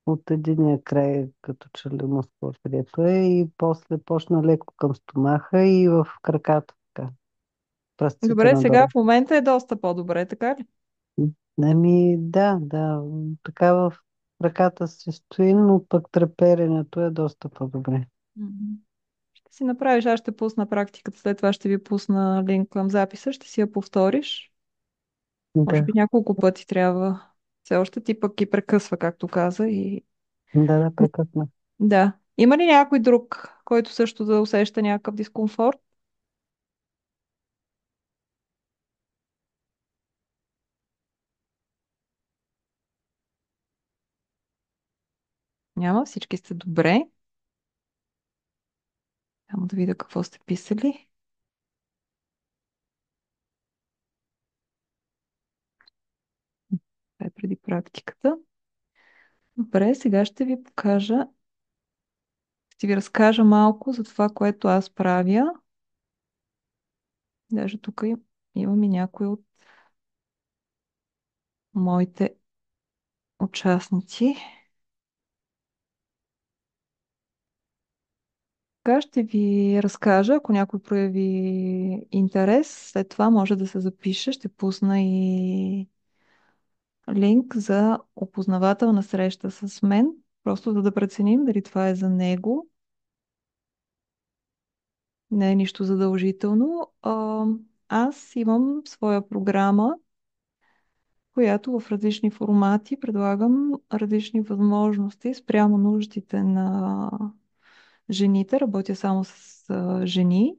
от единия край, като че ли мускул, където е, и после почна леко към стомаха и в краката, така, пръстците Добре, надолу. сега в момента е доста по-добре, така ли? Ами, да, да. Така в ръката си стои, но пък треперенето е доста по-добре. Мгм. Ще си направиш, аз ще пусна практиката, след това ще ви пусна линк към записа, ще си я повториш. Може Да, би няколко пъти трябва. Все още ти пък ги прекъсва, както каза. И... да, прекъсна. Да. Има ли някой друг, който също да усеща някакъв дискомфорт? Няма, всички сте добре. Само да видя какво сте писали. Това е преди практиката. Добре, сега ще ви покажа, ще ви разкажа малко за това, което аз правя. Даже тук имам и някои от моите участници. Така ще ви разкажа, ако някой прояви интерес, след това може да се запише. Ще пусна и линк за опознавателна среща с мен, просто за да преценим дали това е за него. Не е нищо задължително. Аз имам своя програма, която в различни формати предлагам различни възможности спрямо нуждите на жените. Работя само с жени,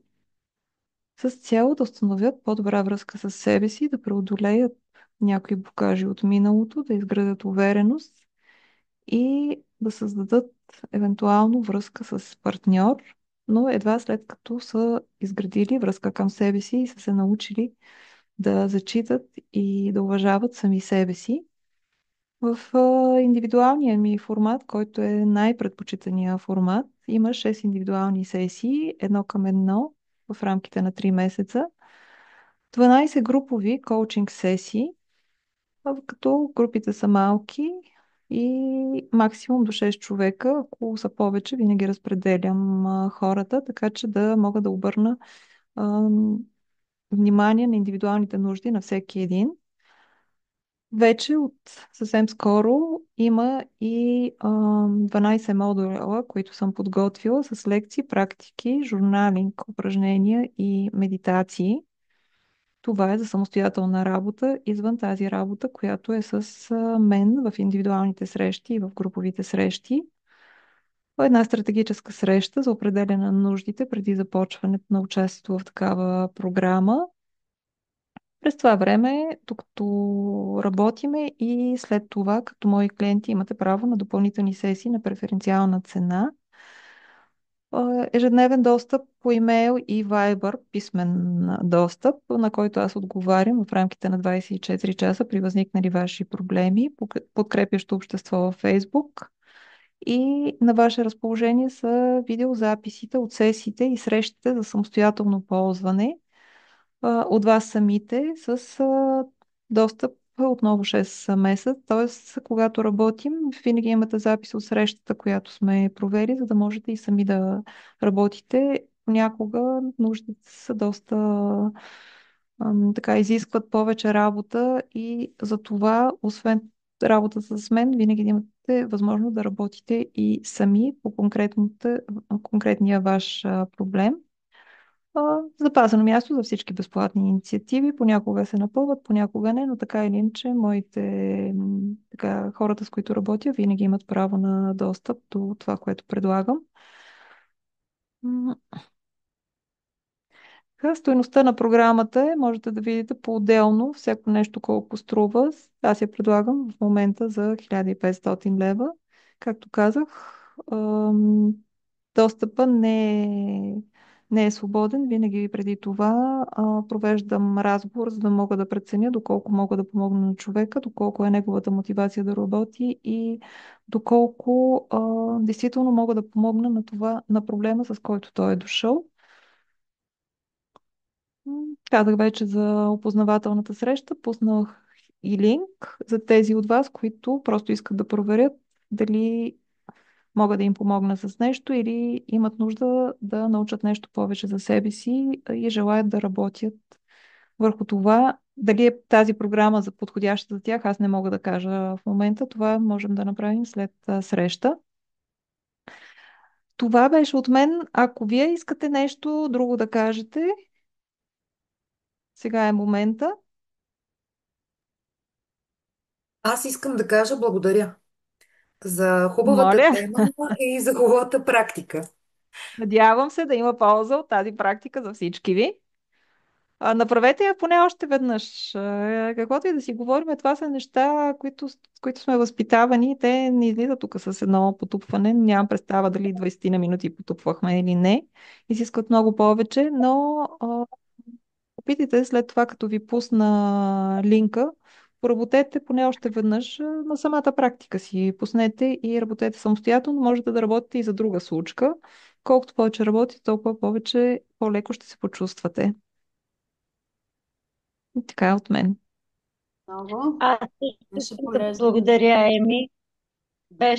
с цел да установят по-добра връзка с себе си, да преодолеят някои блокажи от миналото, да изградят увереност и да създадат евентуално връзка с партньор, но едва след като са изградили връзка към себе си и са се научили да зачитат и да уважават сами себе си. В индивидуалния ми формат, който е най-предпочитания формат, има 6 индивидуални сесии, едно към едно в рамките на 3 месеца, 12 групови коучинг сесии, като групите са малки и максимум до 6 човека. Ако са повече, винаги разпределям хората, така че да мога да обърна а, внимание на индивидуалните нужди на всеки един. Вече от съвсем скоро има и 12 модула, които съм подготвила с лекции, практики, журналинг, упражнения и медитации. Това е за самостоятелна работа, извън тази работа, която е с мен в индивидуалните срещи и в груповите срещи. Една стратегическа среща за определяне на нуждите преди започването на участието в такава програма. През това време, докато работиме и след това, като мои клиенти, имате право на допълнителни сесии на преференциална цена. Ежедневен достъп по имейл и Viber, писмен достъп, на който аз отговарям в рамките на 24 часа при възникнали ваши проблеми, подкрепящо общество във Facebook. И на ваше разположение са видеозаписите от сесиите и срещите за самостоятелно ползване от вас самите с достъп отново 6 месеца. Т.е. когато работим, винаги имате запис от срещата, която сме провели, за да можете и сами да работите. Понякога нуждите са доста така, изискват повече работа и за това, освен работата с мен, винаги да имате възможност да работите и сами по конкретния ваш проблем. Запазено място за всички безплатни инициативи. Понякога се напълват, понякога не, но така или иначе моите така, хората, с които работя, винаги имат право на достъп до това, което предлагам. М, Така, стойността на програмата можете да видите по-отделно всяко нещо колко струва. Аз я предлагам в момента за 1500 лева. Както казах, достъпа не е свободен. Винаги преди това провеждам разговор, за да мога да преценя доколко мога да помогна на човека, доколко е неговата мотивация да работи и доколко действително мога да помогна на това, на проблема, с който той е дошъл. Казах вече за опознавателната среща, пуснах и линк за тези от вас, които просто искат да проверят дали мога да им помогна с нещо или имат нужда да научат нещо повече за себе си и желаят да работят Върху това, дали е тази програма за подходяща за тях, аз не мога да кажа в момента. Това можем да направим след среща. Това беше от мен. Ако вие искате нещо друго да кажете, сега е момента. Аз искам да кажа благодаря за хубавата Моля, тема и за хубавата практика. надявам се да има полза от тази практика за всички ви. Направете я поне още веднъж. Каквото и да си говорим, това са неща, които сме възпитавани. Те не излизат тук с едно потупване. Нямам представа дали 20 на минути потупвахме или не. Изискват много повече, но опитайте след това, като ви пусна линка, поработете поне още веднъж на самата практика си. Пуснете и работете самостоятелно. Можете да работите и за друга случка. Колкото повече работите, толкова повече, по-леко ще се почувствате. И така е от мен. Много. Аз Беше искам да полезно. благодаря, Еми. Да,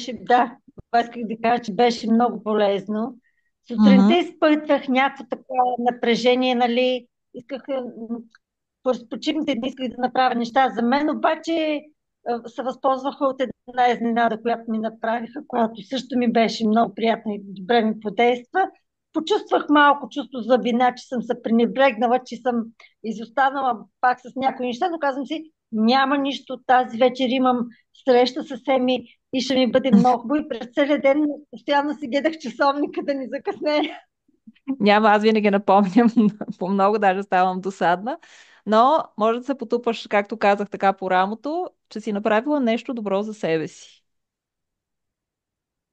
това исках да кажа, че беше много полезно. Сутринта Мгм. изпитвах някакво такова напрежение, нали, исках, през почивните дни исках да направя неща за мен, обаче се възползваха от една изненада, която ми направиха, която също ми беше много приятна и добре ми подейства. Почувствах малко чувство за вина, че съм се пренебрегнала, че съм изостанала пак с някои неща, но казвам си, няма нищо, тази вечер имам среща с Еми и ще ми бъде много хубаво. И през целия ден постоянно си гледах часовника да не закъснея. Няма, аз винаги напомням, по много даже ставам досадна, но може да се потупаш, както казах, така по рамото, че си направила нещо добро за себе си.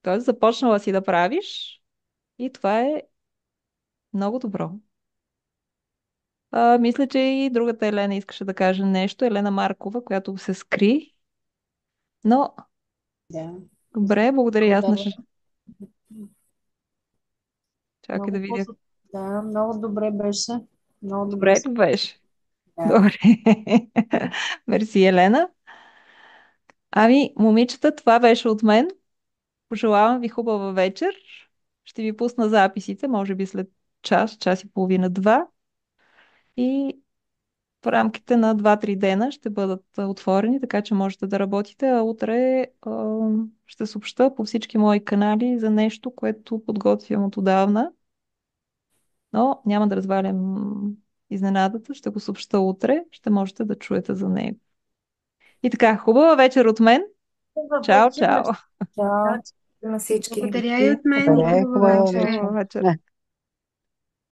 Тоест започнала си да правиш и това е много добро. Мисля, че и другата Елена искаше да каже нещо. Елена Маркова, която се скри. Но, Да. добре, благодаря и аз на Благодаря. Чакай да Много видя. Да, много добре беше. Много добре. Добре ли беше? Да. Добре. Мерси, Елена. Ами, момичета, това беше от мен. Пожелавам ви хубава вечер. Ще ви пусна записите, може би след час, час и половина, два. И в рамките на 2-3 дена ще бъдат отворени, така че можете да работите. А утре ще съобща по всички мои канали за нещо, което подготвям от отдавна. Но няма да развалям изненадата. Ще го съобща утре. Ще можете да чуете за него. И така, хубава вечер от мен. Хубава Чао, вечер чао. на Чао. На всички. Благодаря и от мен и Добре, хубава хубава вечер. вечер. Хубава вечер.